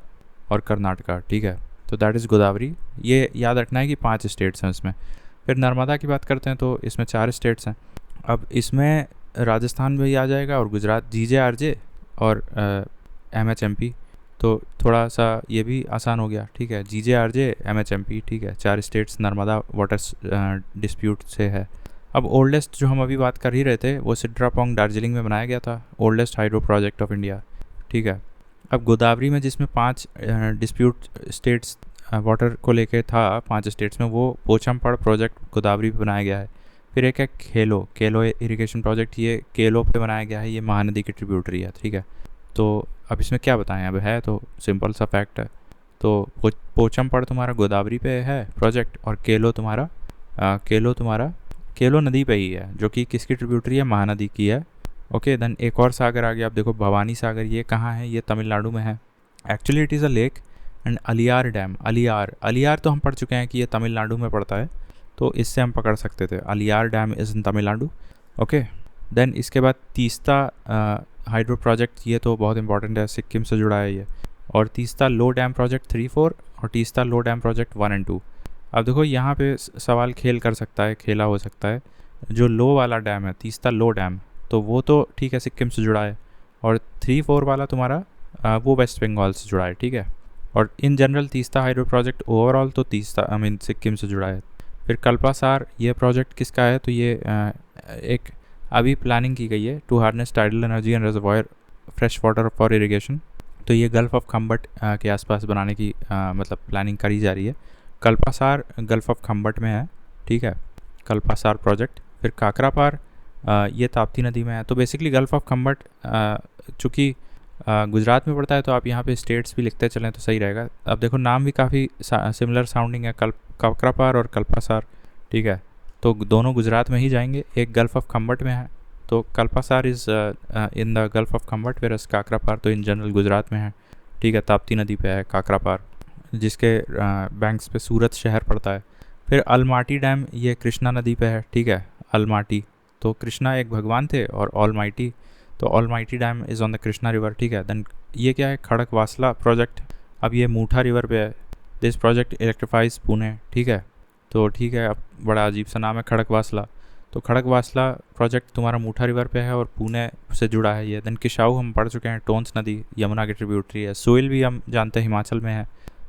और कर्नाटका, ठीक है। तो दैट इज़ गोदावरी, ये याद रखना है कि 5 स्टेट्स हैं इसमें। फिर नर्मदा की बात करते हैं तो इसमें 4 स्टेट्स हैं। अब इसमें राजस्थान भी आ जाएगा और गुजरात, GJRJ और MHMP, तो थोड़ा सा ये भी आसान हो गया, ठीक है, GJRJ, MHMP, ठीक है, 4 स्टेट्स नर्मदा वाटर डिस्प्यूट से है। अब ओल्डेस्ट जो हम अभी बात कर ही रहे थे वो सिड्रापोंग दार्जिलिंग में बनाया गया था, oldest hydro project of India, ठीक है। अब गोदावरी में जिसमें 5 डिस्प्यूट स्टेट्स वाटर को लेके था, 5 स्टेट्स में, वो पोचमपड़ प्रोजेक्ट गोदावरी पे बनाया गया है। फिर एक है केलो इरिगेशन प्रोजेक्ट, ये केलो पे बनाया गया है, ये महानदी की ट्रिब्यूटरी है, ठीक है। तो अब इसमें क्या बताएं, अब है तो सिंपल सा फैक्ट है। तो पोचमपड़ तुम्हारा गोदावरी पे है प्रोजेक्ट और केलो तुम्हारा केलो नदी पे ही है, जो कि किसकी ट्रिब्यूटरी है, महानदी की है, ओके। देन एक और सागर आ गया, अब देखो भवानी सागर, ये कहाँ है, ये तमिलनाडु में है। Actually it is a lake. And Aliyar dam, Aliyar तो हम पढ़ चुके हैं कि ये तमिलनाडु में पड़ता है, तो इससे हम पकड़ सकते थे, Aliyar dam is in Tamil Nadu, okay. Then इसके बाद तीस्ता हाइड्रो प्रोजेक्ट, ये तो बहुत इंपॉर्टेंट है, सिक्किम से जुड़ा है ये। और तीस्ता लो डैम प्रोजेक्ट 3, 4 और तीस्ता लो डैम प्रोजेक्ट 1 एंड 2। अब देखो यहाँ पे सवाल खेला हो सकता है, जो लो वाला डैम है तीस्ता लो डैम, तो वो तो ठीक है, सिक्किम से जुड़ा है, और 3, 4 वाला तुम्हारा वो वेस्ट बंगाल से जुड़ा है, ठीक है। और in general Teesta hydro project overall तो सिक्किम से जुड़ा है। फिर कल्पासार, ये प्रोजेक्ट किसका है, तो ये एक अभी प्लानिंग की गई है to harness tidal energy and reservoir fresh water for irrigation, तो ये गल्फ ऑफ खम्बट के आसपास बनाने की मतलब प्लानिंग करी जा रही है। कल्पासार गल्फ ऑफ खम्बट में है, ठीक है, कल्पासार प्रोजेक्ट। फिर काकरापार, ये ताप्ती नदी में है। तो बेसिकली गल्फ ऑफ खम्बट चूँकि गुजरात में पड़ता है, तो आप यहाँ पे स्टेट्स भी लिखते चलें तो सही रहेगा। अब देखो नाम भी काफ़ी सिमिलर साउंडिंग है, काकरापार और कल्पासार, ठीक है, तो दोनों गुजरात में ही जाएंगे। एक गल्फ ऑफ खम्बट में है, तो Kalpasar is in the gulf of Khambhat, whereas Kakrapar तो इन जनरल गुजरात में है, ठीक है, ताप्ती नदी पे है काकरापार, जिसके बैंक्स पे सूरत शहर पड़ता है। फिर अलमाटी डैम, ये कृष्णा नदी पे है, ठीक है, अलमाटी, तो कृष्णा एक भगवान थे और ऑलमाइटी, तो almighty dam is on the Krishna river, ठीक है। देन ये क्या है, खड़कवासला प्रोजेक्ट, अब ये मूठा रिवर पे है, दिस प्रोजेक्ट इलेक्ट्रीफाइज पुणे, ठीक है। तो ठीक है, अब बड़ा अजीब सा नाम है खड़कवासला, तो खड़कवासला प्रोजेक्ट तुम्हारा मूठा रिवर पे है और पुणे से जुड़ा है ये। देन किशाऊ हम पढ़ चुके हैं, टोन्स नदी यमुना की ट्रिब्यूटरी है। सोइल भी हम जानते हैं हिमाचल में है,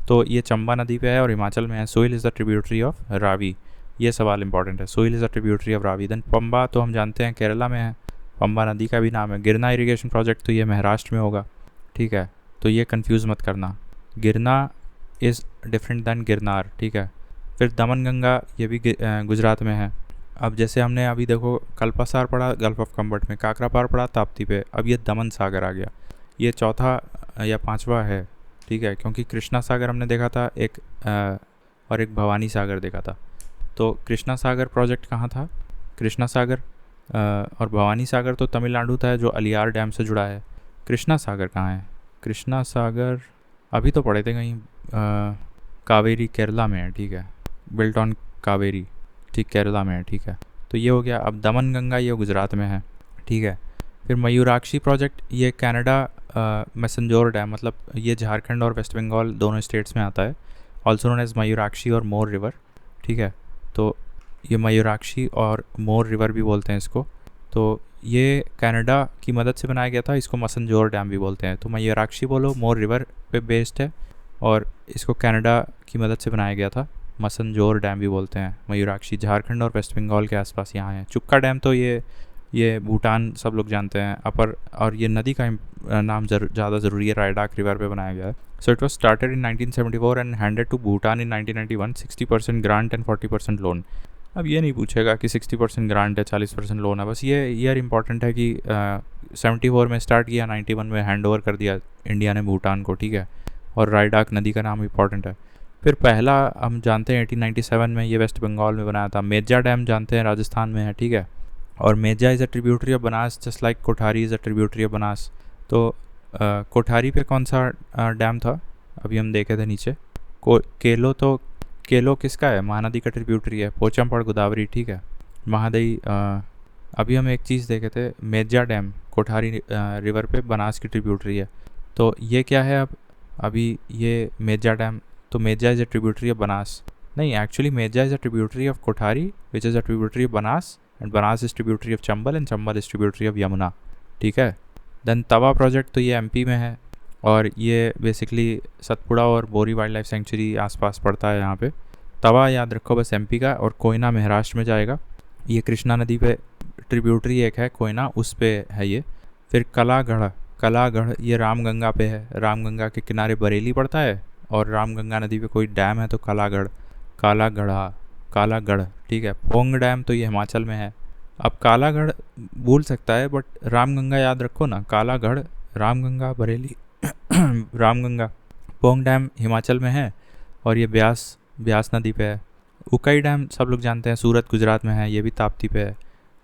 तो ये चंबा नदी पे है और हिमाचल में है। Siul is the tributary of Ravi, ये सवाल इंपॉर्टेंट है, Siul is the tributary of Ravi. Then Pamba तो हम जानते हैं केरला में है, पंबा नदी का भी नाम है। गिरना इरिगेशन प्रोजेक्ट तो ये महाराष्ट्र में होगा, ठीक है, तो ये कंफ्यूज मत करना, गिरना इज़ डिफरेंट दैन गिरनार, ठीक है। फिर दमनगंगा, ये भी गुजरात में है। अब जैसे हमने अभी देखो कल्पासार पढ़ा गल्फ ऑफ खम्बट में, काकरापार पढ़ा ताप्ती पे, अब ये दमन सागर आ गया, ये चौथा या 5वां है, ठीक है, क्योंकि कृष्णा सागर हमने देखा था एक और एक भवानी सागर देखा था। तो कृष्णा सागर प्रोजेक्ट कहाँ था, कृष्णा सागर और भवानी सागर तो तमिलनाडु था, जो अलियार डैम से जुड़ा है। कृष्णा सागर कहाँ है, कृष्णा सागर अभी तो पढ़े थे कहीं, कावेरी केरला में है, ठीक है, बिल्ट ऑन कावेरी, ठीक, केरला में है, ठीक है। तो ये हो गया। अब दमन गंगा ये गुजरात में है, ठीक है। फिर मयूराक्षी प्रोजेक्ट ये कनाडा मैसेंजोर डैम, मतलब ये झारखंड और वेस्ट बंगाल दोनों स्टेट्स में आता है, ऑल्सो नोन एज मयूराक्षी और मोर रिवर, ठीक है। तो ये मयूराक्षी और मोर रिवर भी बोलते हैं इसको। तो ये कनाडा की मदद से बनाया गया था, इसको मसंजोर डैम भी बोलते हैं। तो मयूराक्षी बोलो, मोर रिवर पे बेस्ड है, और इसको कनाडा की मदद से बनाया गया था। मसंजोर डैम भी बोलते हैं मयूराक्षी, झारखंड और वेस्ट बंगाल के आसपास यहाँ है। चुक्का डैम तो ये भूटान सब लोग जानते हैं अपर, और ये नदी का नाम ज़्यादा ज़रूरी है, रायडाक रिवर पे बनाया गया है। So it was started in 1974 and handed to Bhutan in 1991, 60% grant and 40% loan. अब ये नहीं पूछेगा कि 60% ग्रांट है 40% लोन है, बस ये ईयर इंपॉर्टेंट है कि 74 में स्टार्ट किया, 91 में हैंड ओवर कर दिया इंडिया ने भूटान को, ठीक है। और रायडाक नदी का नाम इंपॉर्टेंट है। फिर पहला हम जानते हैं 1897 में ये वेस्ट बंगाल में बनाया था। मेजा डैम जानते हैं राजस्थान में है, ठीक है। और Meja is a tributary of Banas just like Kothari is a tributary of Banas. तो कोठारी पे कौन सा डैम था अभी हम देखे थे नीचे, केलो, तो केलो किसका है, महानदी का ट्रिब्यूटरी है, पोचमपड़ गोदावरी, ठीक है। महादई अभी हम एक चीज़ देखे थे, मेजा डैम कोठारी रिवर पे बनास की ट्रिब्यूटरी है। तो ये क्या है अब, अभी ये मेजा डैम, तो Meja is a tributary of Banas, नहीं actually Meja is a tributary of Kothari which is a tributary of Banas, and Banas is tributary of Chambal, and Chambal is tributary of Yamuna, ठीक है। देन तवा प्रोजेक्ट, तो ये एमपी में है, और ये बेसिकली सतपुड़ा और बोरी वाइल्ड लाइफ सेंचुरी आसपास पड़ता है यहाँ पे। तवा याद रखो बस एमपी का, और कोयना महाराष्ट्र में जाएगा। ये कृष्णा नदी पे ट्रिब्यूटरी एक है कोयना, उस पे है ये। फिर कलागढ़ ये रामगंगा पे है, रामगंगा के किनारे बरेली पड़ता है, और रामगंगा नदी पे कोई डैम है तो कालागढ़, ठीक है। पोंग डैम तो ये हिमाचल में है। अब कालागढ़ भूल सकता है, बट रामगंगा याद रखो ना, कालागढ़, रामगंगा, बरेली रामगंगा। पोंग डैम हिमाचल में है, और ये ब्यास नदी पे है। उकाई डैम सब लोग जानते हैं, सूरत गुजरात में है, ये भी ताप्ती पे है।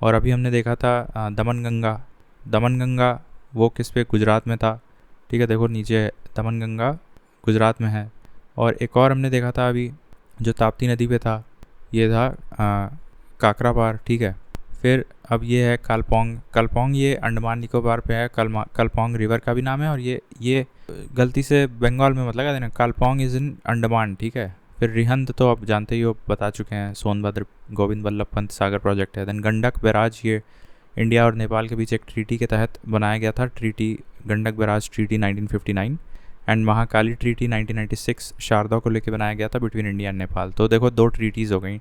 और अभी हमने देखा था दमन गंगा वो किस पे, गुजरात में था, ठीक है। देखो नीचे दमन गंगा गुजरात में है। और एक और हमने देखा था अभी जो ताप्ती नदी पे था, ये था काकरापार, ठीक है। फिर अब ये है कलपोंग ये अंडमान निकोबार पे है, कलपोंग रिवर का भी नाम है। और ये गलती से बंगाल में मत लगा देना, कलपोंग इज़ इन अंडमान, ठीक है। फिर रिहंद तो आप जानते ही हो, बता चुके हैं, सोनभद्र गोविंद वल्लभ पंत सागर प्रोजेक्ट है। देन गंडक बैराज, ये इंडिया और नेपाल के बीच एक ट्रीटी के तहत बनाया गया था, treaty Gandak barrage treaty 1959, and Mahakali treaty 1996 Sharda को लेके बनाया गया था बिटवीन इंडिया एंड नेपाल। तो देखो 2 ट्रीटीज़ हो गई,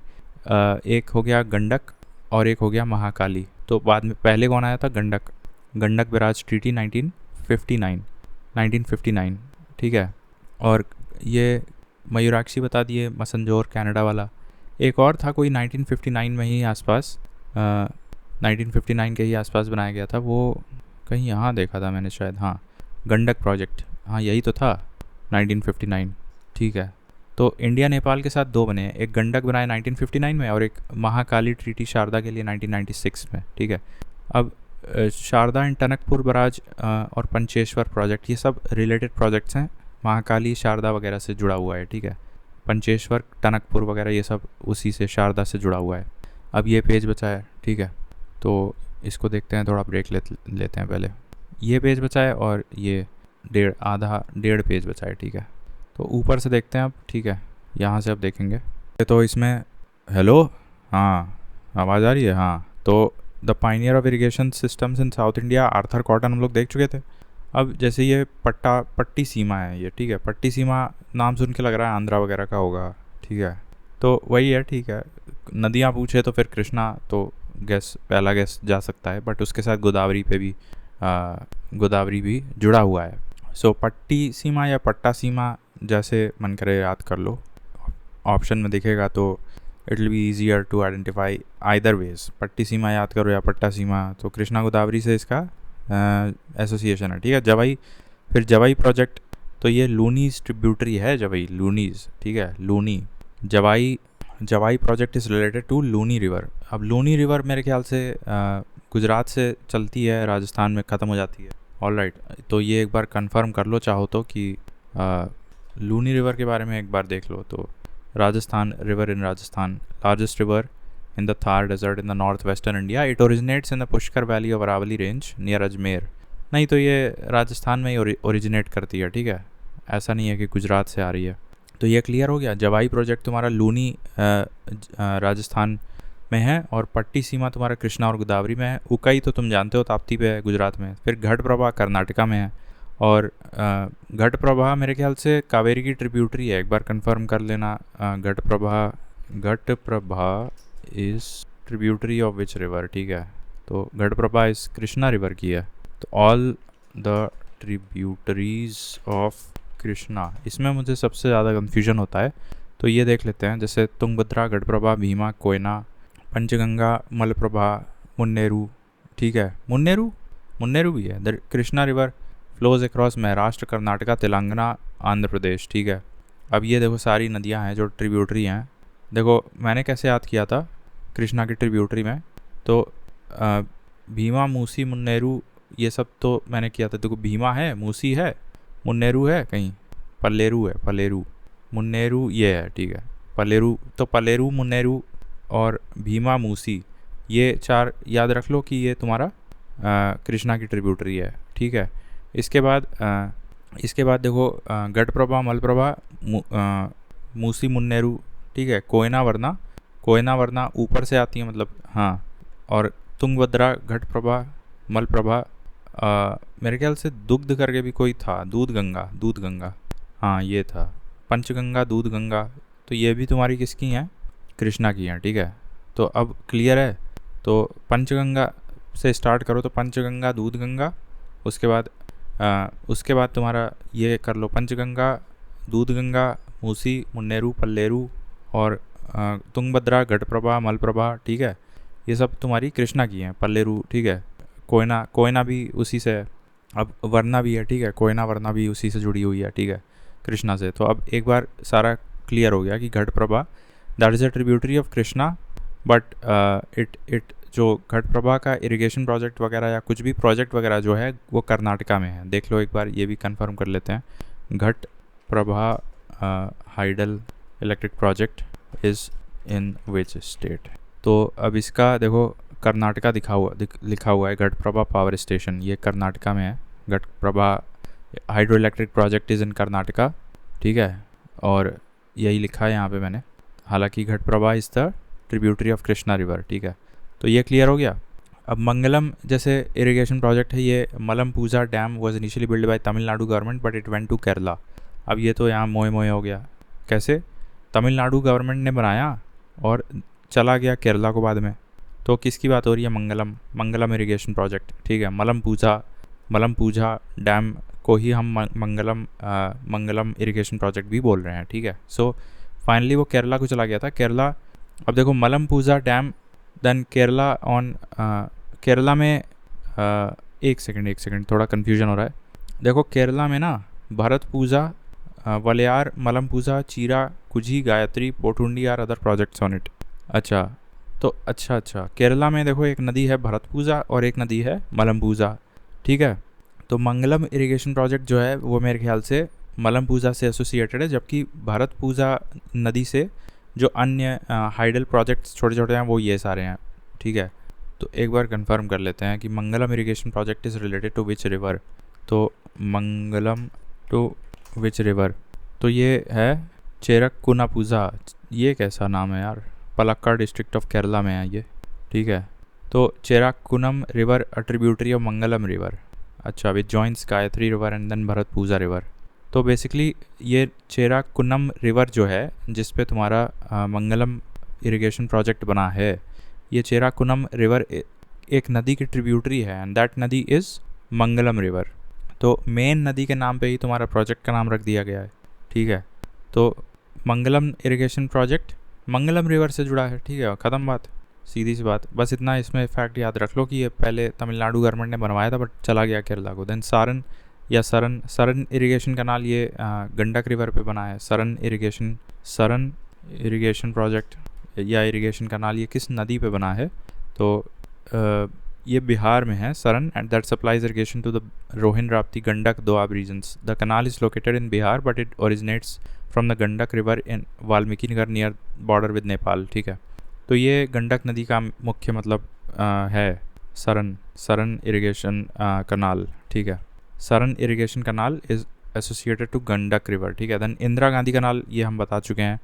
एक हो गया गंडक और एक हो गया महाकाली। तो बाद में पहले कौन आया था, गंडक बैराज ट्रीटी 1959, ठीक है। और ये मयूराक्षी बता दिए, मसंजोर कनाडा वाला। एक और था कोई 1959 में ही आसपास, 1959 के ही आसपास बनाया गया था, वो कहीं यहाँ देखा था मैंने शायद, हाँ, गंडक प्रोजेक्ट, हाँ यही तो था 1959, ठीक है। तो इंडिया नेपाल के साथ 2 बने हैं, एक गंडक बनाया 1959 में, और एक महाकाली ट्रीटी शारदा के लिए 1996 में, ठीक है। अब शारदा एंड टनकपुर बराज और पंचेश्वर प्रोजेक्ट, ये सब रिलेटेड प्रोजेक्ट्स हैं, महाकाली शारदा वगैरह से जुड़ा हुआ है, ठीक है। पंचेश्वर टनकपुर वगैरह ये सब उसी से, शारदा से जुड़ा हुआ है। अब ये पेज बचा है, ठीक है, तो इसको देखते हैं, थोड़ा ब्रेक लेते हैं पहले। ये पेज बचा है और ये डेढ़ पेज बचा है, ठीक है। तो ऊपर से देखते हैं अब, ठीक है, यहाँ से अब देखेंगे। तो इसमें हेलो, हाँ आवाज़ आ रही है, हाँ। तो the pioneer of irrigation systems in south India, Arthur cotton हम लोग देख चुके थे। अब जैसे ये पट्टी सीमा है ये, ठीक है, पट्टी सीमा नाम सुन के लग रहा है आंध्रा वगैरह का होगा, ठीक है। तो वही है, ठीक है। नदियाँ पूछे तो फिर कृष्णा तो पहला गैस जा सकता है, बट उसके साथ गोदावरी भी जुड़ा हुआ है। सो पट्टी सीमा या पट्टा सीमा जैसे मन करे याद कर लो, ऑप्शन में दिखेगा तो it will be easier to identify either ways. पट्टी सीमा याद करो या पट्टा सीमा, तो कृष्णा गोदावरी से इसका एसोसिएशन है, ठीक है। फिर जवाई प्रोजेक्ट, तो ये लूनीज ट्रिब्यूटरी है, लूनीज, ठीक है, Luni. Jawai project is related to Luni river. अब लूनी रिवर मेरे ख्याल से गुजरात से चलती है, राजस्थान में ख़त्म हो जाती है, ऑलराइट, तो ये एक बार कंफर्म कर लो चाहो तो कि लूनी रिवर के बारे में एक बार देख लो। तो Rajasthan river in Rajasthan, largest river in the Thar Desert in the northwestern India. It originates in the Pushkar Valley of Aravalli Range near Ajmer. नहीं तो ये राजस्थान में ही ओरिजिनेट करती है, ठीक है, ऐसा नहीं है कि गुजरात से आ रही है। तो ये क्लियर हो गया। जवाई प्रोजेक्ट तुम्हारा लूनी राजस्थान में है, और पट्टी सीमा तुम्हारा कृष्णा और गोदावरी में है। उकाई तो तुम जानते हो ताप्ती पे है गुजरात में। फिर घट प्रभा कर्नाटका में है, और घट प्रभा मेरे ख्याल से कावेरी की ट्रिब्यूटरी है, एक बार कंफर्म कर लेना। घट Prabha is tributary of which river, ठीक है, तो घट प्रभा इस कृष्णा रिवर की है। तो all the tributaries of Krishna, इसमें मुझे सबसे ज़्यादा कन्फ्यूजन होता है, तो ये देख लेते हैं। जैसे तुंगभद्रा, घटप्रभा, भीमा, कोयना, पंचगंगा, मलप्रभा, मुन्नेरू, ठीक है, मुन्नेरू भी है। The Krishna river flows across Maharashtra, Karnataka, Telangana, Andhra Pradesh, ठीक है। अब ये देखो सारी नदियाँ हैं जो ट्रिब्यूटरी हैं। देखो मैंने कैसे याद किया था कृष्णा की ट्रिब्यूटरी में, तो भीमा, मूसी, मुन्नेरू, ये सब तो मैंने किया था। देखो भीमा है, मूसी है, मुन्नेरू है, कहीं पल्लेरू है, पलेरू, मुन्नेरू ये है, ठीक है, पलेरू। तो पलेरू, मुन्नेरू और भीमा, मूसी, ये चार याद रख लो कि ये तुम्हारा कृष्णा की ट्रिब्यूटरी है, ठीक है। इसके बाद देखो घटप्रभा, मलप्रभा, मूसी, मुन्नेरू, ठीक है, कोयना वरना ऊपर से आती है, मतलब हाँ। और तुंगभद्रा, घटप्रभा, मलप्रभा, मेरे ख्याल से दुग्ध करके भी कोई था, दूध गंगा, हाँ ये था, पंचगंगा, दूध गंगा, तो ये भी तुम्हारी किसकी हैं, कृष्णा की हैं, ठीक है। तो अब क्लियर है। तो पंचगंगा से स्टार्ट करो, तो पंचगंगा, दूध गंगा, उसके बाद तुम्हारा ये कर लो, पंचगंगा, दूध गंगा, मूसी, मुन्नेरू, पल्लेरू और तुंगभद्रा, घटप्रभा, मलप्रभा, ठीक है, ये सब तुम्हारी कृष्णा की हैं, पल्लेरू, ठीक है। कोयना भी उसी से है। अब वरना भी है, ठीक है, कोयना वरना भी उसी से जुड़ी हुई है, ठीक है, कृष्णा से। तो अब एक बार सारा क्लियर हो गया कि Ghataprabha that is a tributary of Krishna, but it जो घटप्रभा का इरिगेशन प्रोजेक्ट वगैरह या कुछ भी प्रोजेक्ट वगैरह जो है वो कर्नाटका में है। देख लो एक बार, ये भी कंफर्म कर लेते हैं। Ghataprabha hydel electric project is in which state. तो अब इसका देखो कर्नाटका लिखा हुआ है, घटप्रभा पावर स्टेशन, ये कर्नाटका में है। Ghataprabha hydro electric project is इन कर्नाटका, ठीक है, और यही लिखा है यहाँ पे मैंने। हालांकि Ghataprabha is the tributary of Krishna river, ठीक है। तो ये क्लियर हो गया। अब मंगलम जैसे इरिगेशन प्रोजेक्ट है, ये Malampuzha dam was initially build by Tamil Nadu government but it went to Kerala. अब ये तो यहाँ मोए हो गया, कैसे? तमिलनाडु गवर्नमेंट ने बनाया और चला गया केरला को बाद में। तो किसकी बात हो रही है? मंगलम इरिगेशन प्रोजेक्ट, ठीक है। मलमपूजा डैम को ही हम मंगलम इरिगेशन प्रोजेक्ट भी बोल रहे हैं, ठीक है। सो फाइनली वो केरला को चला गया था। केरला, अब देखो मलमपूजा डैम, देन केरला में एक सेकंड थोड़ा कन्फ्यूजन हो रहा है। देखो केरला में ना भरत पूजा, Walayar, Malampuzha, Cheerakuzhi, Gayathri, Pothundi are other projects on it. अच्छा, केरला में देखो एक नदी है भरतपूजा और एक नदी है मलमपूजा, ठीक है। तो मंगलम इरिगेशन प्रोजेक्ट जो है वो मेरे ख्याल से मलमपूजा से एसोसिएटेड है, जबकि भरतपूजा नदी से जो अन्य हाइडल प्रोजेक्ट्स छोटे छोटे हैं वो ये सारे हैं, ठीक है। तो एक बार कंफर्म कर लेते हैं कि Mangalam irrigation project is related to which river. तो मंगलम टू विच रिवर, तो ये है चेरक्कुनापूजा। ये कैसा नाम है यार? पलक्कड़ डिस्ट्रिक्ट ऑफ केरला में है ये, ठीक है। तो Cherakkunnam river a tributary of Mangalam river, अच्छा, which joins Gayathri river and then Bharathapuzha river. तो बेसिकली ये चेराक्कुनम रिवर जो है जिस पे तुम्हारा मंगलम इरिगेशन प्रोजेक्ट बना है, ये चेराक्कुनम रिवर एक नदी की ट्रिब्यूटरी है एंड दैट नदी इज़ मंगलम रिवर। तो मेन नदी के नाम पे ही तुम्हारा प्रोजेक्ट का नाम रख दिया गया है, ठीक है। तो मंगलम इरिगेशन प्रोजेक्ट मंगलम रिवर से जुड़ा है, ठीक है, ख़त्म बात, सीधी सी बात। बस इतना इसमें फैक्ट याद रख लो कि ये पहले तमिलनाडु गवर्नमेंट ने बनवाया था बट चला गया केरला को। देन सरन इरिगेशन कैनाल, ये गंडक रिवर पे बना है। सरन इरिगेशन प्रोजेक्ट या इरिगेशन कैनाल, ये किस नदी पे बना है? तो ये बिहार में है, Saran, and that supplies irrigation to the Rohin Rapti Gandak doab regions. The canal is located in Bihar but it originates from the Gandak river in Valmiki Nagar near border with Nepal. ठीक है, तो ये गंडक नदी का मुख्य मतलब है सरन इरिगेशन कनाल. ठीक है, Saran irrigation canal is associated to Gandak river. ठीक है, देन इंदिरा गांधी कनाल ये हम बता चुके हैं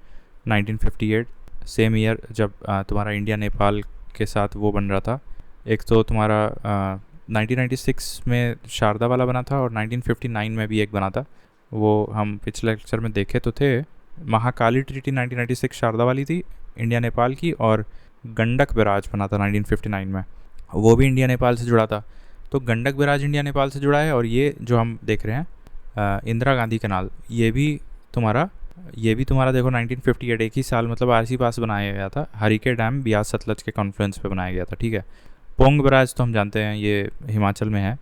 1958 सेम ईयर जब तुम्हारा इंडिया नेपाल के साथ वो बन रहा था. एक तो तुम्हारा 1996 में शारदा वाला बना था और 1959 में भी एक बना था. वो हम पिछले लेक्चर में देखे तो थे. महाकाली ट्रीटी 1996 शारदा वाली थी इंडिया नेपाल की, और गंडक बैराज बना था 1959 में, वो भी इंडिया नेपाल से जुड़ा था. तो गंडक बैराज इंडिया नेपाल से जुड़ा है, और ये जो हम देख रहे हैं इंदिरा गांधी कनाल, ये भी तुम्हारा देखो 1958 एक ही साल मतलब आरसी पास बनाया गया था. हरिके डैम बियास सतलज के कॉन्फ्लुएंस पे बनाया गया था. ठीक है, पोंग बैराज तो हम जानते हैं ये हिमाचल में है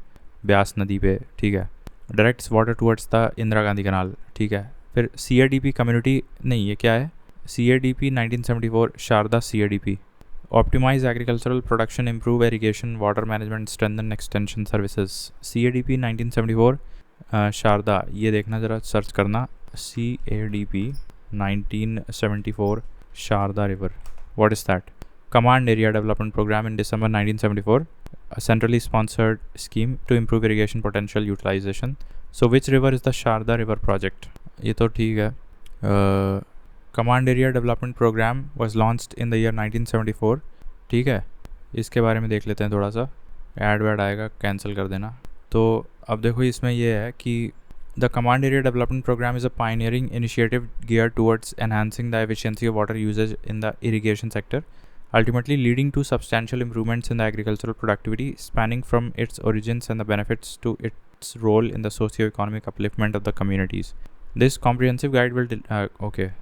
ब्यास नदी पे. ठीक है, directs water towards the Indira Gandhi canal. ठीक है, फिर CADP कम्युनिटी, नहीं ये क्या है, CADP 1974 Sharda CADP optimise agricultural production, improve irrigation, water management, strengthen extension services. CADP 1974 Sharda, ये देखना ज़रा सर्च करना, CADP 1974 Sharda river, what is that? Command Area Development Program in December 1974, a centrally sponsored scheme to improve irrigation potential utilization. So which river is the Sharda River project? ये तो ठीक है. Command Area Development Program was launched in the year 1974. ठीक है, इसके बारे में देख लेते हैं थोड़ा सा. ऐड वैड आएगा, कैंसिल कर देना. तो अब देखो इसमें ये है कि The Command Area Development Program is a pioneering initiative geared towards enhancing the efficiency of water usage in the irrigation sector, ultimately leading to substantial improvements in the agricultural productivity, spanning from its origins and the benefits to its role in the socio-economic upliftment of the communities. This comprehensive guide will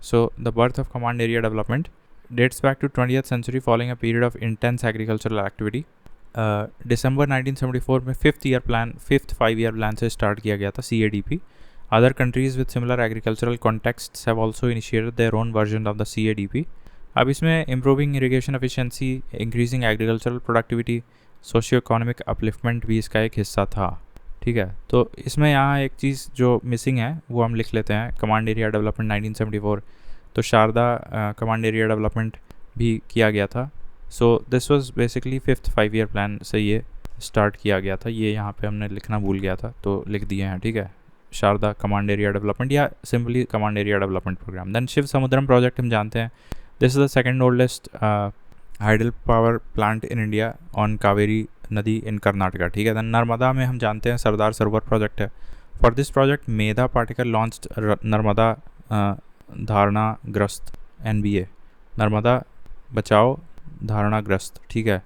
so the birth of Command Area Development dates back to 20th century following a period of intense agricultural activity. December 1974 में fifth 5-year plan से start किया गया था CADP. Other countries with similar agricultural contexts have also initiated their own version of the CADP. अब इसमें improving irrigation efficiency, increasing agricultural productivity, socio economic upliftment भी इसका एक हिस्सा था. ठीक है, तो इसमें यहाँ एक चीज़ जो मिसिंग है वो हम लिख लेते हैं, कमांड एरिया डेवलपमेंट 1974. तो शारदा कमांड एरिया डेवलपमेंट भी किया गया था. So this was basically 5th 5-year plan से ये स्टार्ट किया गया था. ये यहाँ पे हमने लिखना भूल गया था तो लिख दिए हैं. ठीक है, शारदा कमांड एरिया डेवलपमेंट या simply command area development programme. Then Shiva Samudram project हम जानते हैं. This is the second oldest hydel power plant in India on Kaveri नदी in Karnataka. ठीक है, नर्मदा में हम जानते हैं सरदार सरोवर प्रोजेक्ट है. For this project Medha Patkar launched Narmada धारणाग्रस्त NBA, नर्मदा बचाओ धारणाग्रस्त. ठीक है,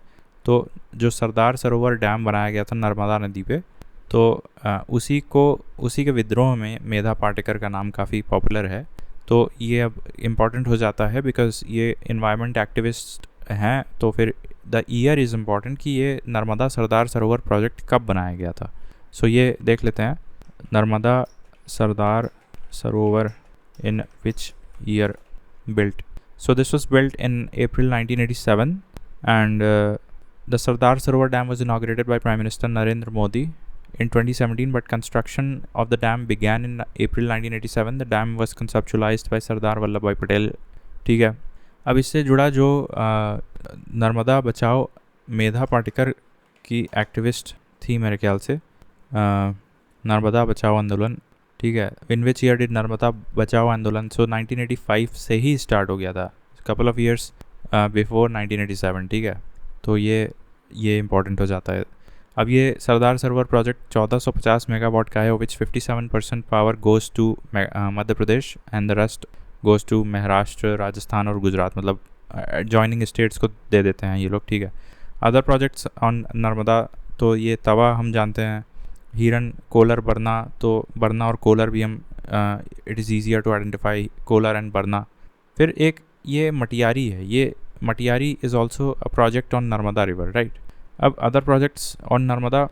तो जो सरदार सरोवर डैम बनाया गया था नर्मदा नदी पे, तो उसी के विद्रोह में मेधा पाटिकर का नाम काफ़ी पॉपुलर है. तो ये अब इम्पॉर्टेंट हो जाता है बिकॉज ये इन्वायरमेंट एक्टिविस्ट हैं. तो फिर द ईयर इज़ इम्पॉर्टेंट कि ये नर्मदा सरदार सरोवर प्रोजेक्ट कब बनाया गया था. सो ये देख लेते हैं, Narmada Sardar Sarovar in which year built. So this was built in April 1987 and the Sardar Sarovar Dam was inaugurated by Prime Minister Narendra Modi in 2017, but construction of the dam began in April 1987. The dam was conceptualized by Sardar Vallabhbhai Patel. ठीक है, अब इससे जुड़ा जो नर्मदा बचाओ मेधा पाटिकर की activist थी मेरे ख्याल से, नर्मदा बचाओ आंदोलन. ठीक है, इन विच ईयर डिड नर्मदा बचाओ आंदोलन. सो 1985 से ही स्टार्ट हो गया था, कपल ऑफ ईयर्स बिफोर 1987. ठीक है, तो ये इम्पॉर्टेंट हो जाता है. अब ये सरदार सरोवर प्रोजेक्ट 1450 मेगावाट का है, which 57% power goes to Madhya Pradesh and the rest goes to Maharashtra, Rajasthan और गुजरात. मतलब जॉइनिंग स्टेट्स को दे देते हैं ये लोग. ठीक है, अदर प्रोजेक्ट्स ऑन नर्मदा, तो ये तवा हम जानते हैं, हिरन, कोलर, बरना. तो बरना और कोलर भी हम it is easier to identify Kolar and Barna. फिर एक ये मटियारी है, ये Matiyari is also a project on Narmada river, right. अब अदर प्रोजेक्ट्स ऑन नर्मदा,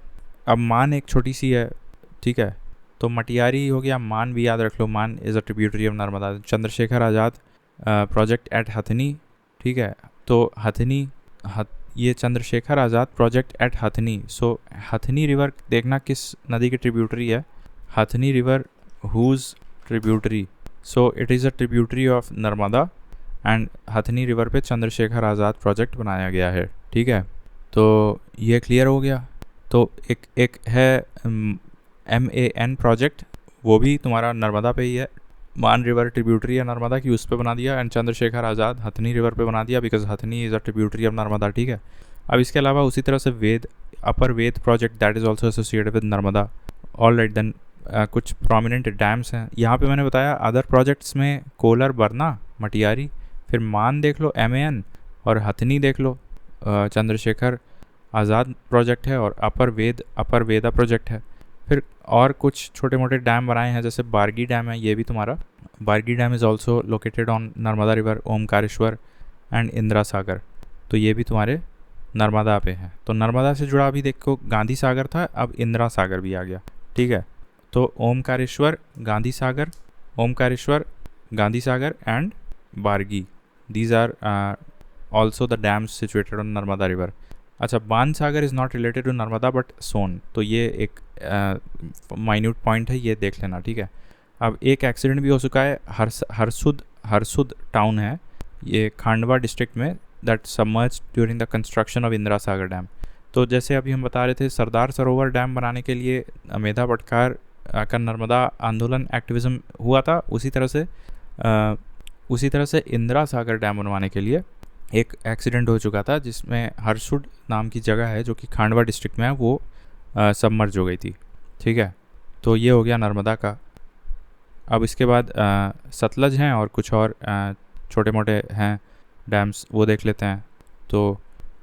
अब मान एक छोटी सी है. ठीक है, तो मटियारी हो गया, मान भी याद रख लो, Man is a tributary of Narmada. Chandrashekhar Azad project at Hathni. ठीक है, तो हथनी ये Chandrashekhar Azad project at Hathni. So Hathni river देखना किस नदी की ट्रिब्यूटरी है, Hathni river whose tributary, so it is a tributary of Narmada and Hathni river पे चंद्रशेखर आज़ाद प्रोजेक्ट बनाया गया है। ठीक है, तो ये क्लियर हो गया। तो एक है MAN प्रोजेक्ट, वो भी तुम्हारा नर्मदा पे ही है, मान रिवर ट्रिब्यूटरी है नर्मदा की, उस पे बना दिया, एंड चंद्रशेखर आज़ाद हथनी रिवर पे बना दिया because Hathni is a tributary of Narmada. ठीक है, अब इसके अलावा उसी तरह से Ved, upper Ved project that is also associated with Narmada. All right then, कुछ प्रोमिनेंट डैम्स हैं यहाँ पे मैंने बताया। अदर प्रोजेक्ट्स में कोलर, बरना, मटियारी, फिर मान देख लो MAN, और हथनी देख लो चंद्रशेखर आज़ाद प्रोजेक्ट है, और अपर वेदा प्रोजेक्ट है। फिर और कुछ छोटे मोटे डैम बनाए हैं, जैसे बारगी डैम है, ये भी तुम्हारा, Bargi dam is also located on Narmada river, Omkareshwar and Indira Sagar, तो ये भी तुम्हारे नर्मदा पे हैं। तो नर्मदा से जुड़ा अभी देखो गांधी सागर था, अब इंदिरा सागर भी आ गया। ठीक है, तो Omkareshwar, Gandhi Sagar and Bargi, these are also the dams situated on Narmada river. अच्छा, Ban Sagar is not related to Narmada but Son, तो ये एक माइन्यूट पॉइंट है, ये देख लेना। ठीक है, अब एक एक्सीडेंट भी हो चुका है, हरसुद टाउन है ये खांडवा डिस्ट्रिक्ट में, that submerge during the construction of Indira Sagar dam. तो जैसे अभी हम बता रहे थे सरदार सरोवर डैम बनाने के लिए मेधा पटकार का नर्मदा आंदोलन एक्टिविज़म हुआ था, उसी तरह से इंदिरा सागर डैम बनवाने के लिए एक एक्सीडेंट हो चुका था, जिसमें हरसुद नाम की जगह है जो कि खांडवा डिस्ट्रिक्ट में है, वो सबमर्ज हो गई थी। ठीक है, तो ये हो गया नर्मदा का। अब इसके बाद सतलज हैं और कुछ और छोटे मोटे हैं डैम्स, वो देख लेते हैं। तो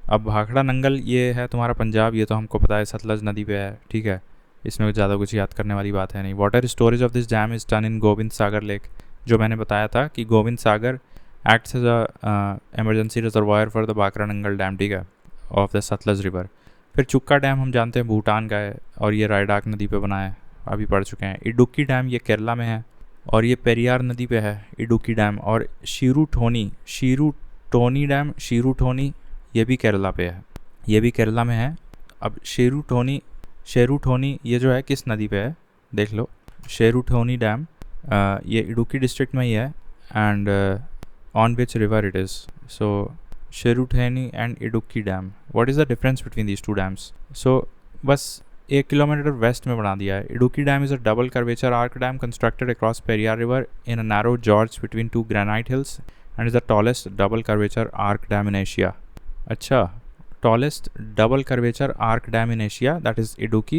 अब भाखड़ा नंगल ये है तुम्हारा पंजाब, ये तो हमको पता है सतलज नदी पे है। ठीक है, इसमें ज़्यादा कुछ याद करने वाली बात है नहीं। Water storage of this dam is done in Govind Sagar lake, जो मैंने बताया था कि Govind Sagar acts as a emergency reservoir for the Bhakra Nangal dam. ठीक है, ऑफ द सतलज रिवर। फिर चुक्का डैम हम जानते हैं भूटान का है, और ये रायडाक नदी पे बना है, अभी पढ़ चुके हैं। इडुक्की डैम ये केरला में है, और ये पेरियार नदी पे है इडुक्की डैम। और शीरुटोनी ये भी केरला पे है, ये भी केरला में है। अब शेरुटोनी ये जो है किस नदी पे है देख लो, शेरुटोनी डैम ये इडुक्की डिस्ट्रिक्ट में ही है, and on which river it is, so Cheruthoni and Idukki dam. What is the difference between these two dams? So बस 1 किलोमीटर वेस्ट में बना दिया है। Idukki dam is a double curvature arch dam constructed across Periyar river in a narrow gorge between 2 granite hills and is the tallest double curvature arch dam in Asia. अच्छा, tallest double curvature arc dam in Asia, that is Idukki,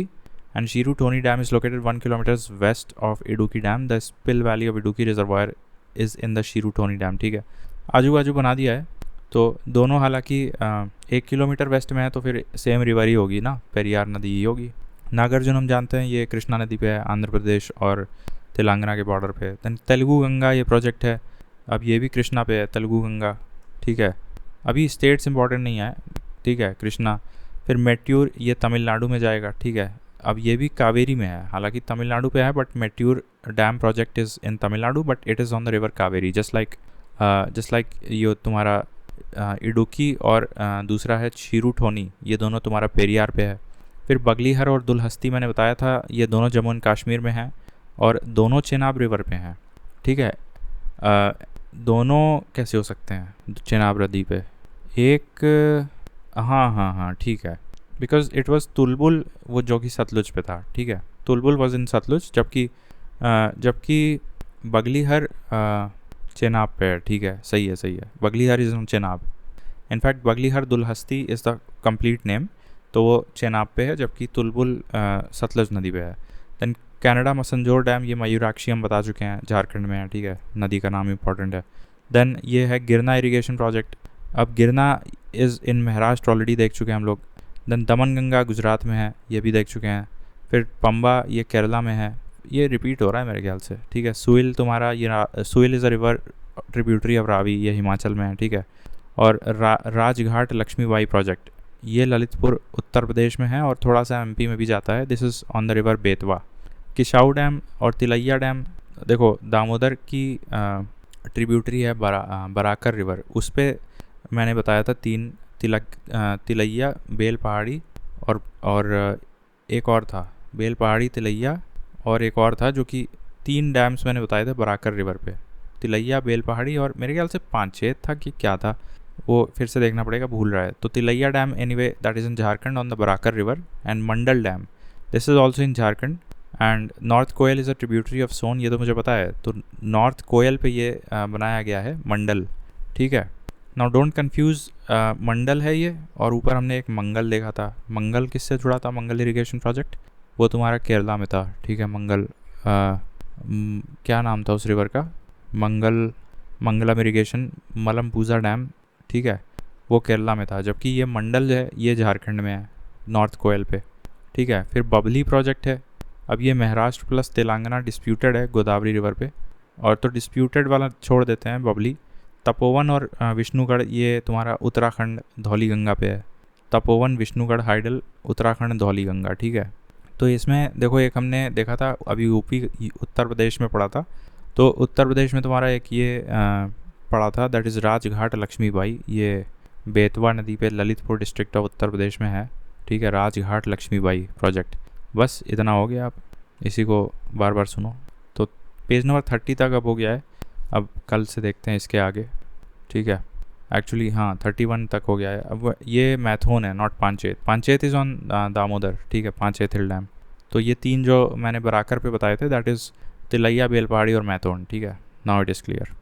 and Shirutoni Dam is located 1 kilometers west of Idukki Dam. The spill valley of Idukki reservoir is in the Shirutoni Dam. ठीक है, आजू बाजू बना दिया है, तो दोनों हालांकि 1 किलोमीटर वेस्ट में है, तो फिर सेम रिवर ही होगी ना, पेरियार नदी ही होगी। नागार्जुन हम जानते हैं ये कृष्णा नदी पे है, आंध्र प्रदेश और तेलंगाना के बॉर्डर पे। दैन तेलुगु गंगा ये प्रोजेक्ट है, अब ये भी कृष्णा पे है, तेलुगु गंगा। ठीक है, अभी स्टेट्स इंपॉर्टेंट नहीं है। ठीक है, कृष्णा। फिर मेट्यूर ये तमिलनाडु में जाएगा। ठीक है, अब ये भी कावेरी में है, हालांकि तमिलनाडु पे है, but Mettur dam project is in Tamil Nadu but it is on the river Kaveri, just like ये तुम्हारा इडुक्की और दूसरा है शिरुटोनी, ये दोनों तुम्हारा पेरियार पे है। फिर बगलीहर और दुलहस्ती मैंने बताया था, ये दोनों जम्मू एंड कश्मीर में हैं और दोनों चेनाब रिवर पे हैं। ठीक है, दोनों कैसे हो सकते हैं चेनाब नदी पे? एक हाँ ठीक है, बिकॉज इट वॉज तुलबुल, वो जो कि सतलुज पे था। ठीक है, तुलबुल वॉज इन सतलुज, जबकि बगलीहर चेनाब पे है। ठीक है, सही है, Baglihar is in Chenab. In fact Baglihar Dulhasti is the complete name, तो वो चेनाब पे है, जबकि तुलबुल सतलज नदी पे है। दैन कनाडा मसंजोर डैम ये मयूराक्षी हम बता चुके हैं, झारखंड में है। ठीक है, नदी का नाम इंपॉर्टेंट है। देन ये है गिरना इरिगेशन प्रोजेक्ट। अब गिरना इज़ इन महाराष्ट्र, ऑलरेडी देख चुके हैं हम लोग। देन दमन गंगा गुजरात में है, ये भी देख चुके हैं। फिर पंबा ये केरला में है, ये रिपीट हो रहा है मेरे ख्याल से। ठीक है, सुइल तुम्हारा ये Suil is a river tributary of Ravi, ये हिमाचल में है। ठीक है, और राजघाट लक्ष्मीबाई प्रोजेक्ट ये ललितपुर उत्तर प्रदेश में है और थोड़ा सा MP में भी जाता है। This is on the river Betwa. Kishau dam और तिलैया डैम, देखो दामोदर की ट्रिब्यूटरी है बराकर रिवर, उस पर मैंने बताया था तिलैया, बेल पहाड़ी और एक और था, बेल पहाड़ी, तिलैया और एक और था, जो कि 3 डैम्स मैंने बताए थे बराकर रिवर पे। तिलैया, बेल पहाड़ी और मेरे ख्याल से पांचेत था कि क्या था, वो फिर से देखना पड़ेगा, भूल रहा है। तो Tilaiya dam anyway that is in Jharkhand on the Barakar river, and Mandal dam this is also in Jharkhand, and North Koel is a tributary of Son, ये तो मुझे पता है। तो नॉर्थ कोयल पे ये बनाया गया है मंडल, ठीक है। नाउ डोंट कंफ्यूज, मंडल है ये, और ऊपर हमने एक मंगल देखा था। मंगल किससे जुड़ा था? मंगल इरिगेशन प्रोजेक्ट, वो तुम्हारा केरला में था, ठीक है। मंगल क्या नाम था उस रिवर का? मंगलम इरिगेशन, मलमपूजा डैम, ठीक है, वो केरला में था। जबकि ये मंडल है, ये झारखंड में है, नॉर्थ कोयल पे, ठीक है। फिर बबली प्रोजेक्ट है, अब ये महाराष्ट्र प्लस तेलंगाना डिस्प्यूटेड है गोदावरी रिवर पे, और तो डिस्प्यूटेड वाला छोड़ देते हैं बबली। तपोवन और विष्णुगढ़, ये तुम्हारा उत्तराखंड धौली गंगा पे है। तपोवन, विष्णुगढ़, हाइडल, उत्तराखंड धौली गंगा, ठीक है। तो इसमें देखो, एक हमने देखा था अभी यूपी उत्तर प्रदेश में पड़ा था, तो उत्तर प्रदेश में तुम्हारा एक ये पड़ा था, दैट इज़ राजघाट लक्ष्मीबाई, ये बेतवा नदी पे ललितपुर डिस्ट्रिक्ट ऑफ उत्तर प्रदेश में है, ठीक है, राजघाट लक्ष्मीबाई प्रोजेक्ट। बस इतना हो गया, आप इसी को बार बार सुनो। तो पेज नंबर 30 तक अब हो गया है, अब कल से देखते हैं इसके आगे, ठीक है। एक्चुअली हाँ 31 तक हो गया है। अब ये मैथोन है, not Panchet. Panchet is on Damodar, ठीक है, पांचेत हिल डैम। तो ये 3 जो मैंने बराकर पे बताए थे, दैट इज़ तिलैया, बेल पहाड़ी और मैथोन, ठीक है। Now it is clear.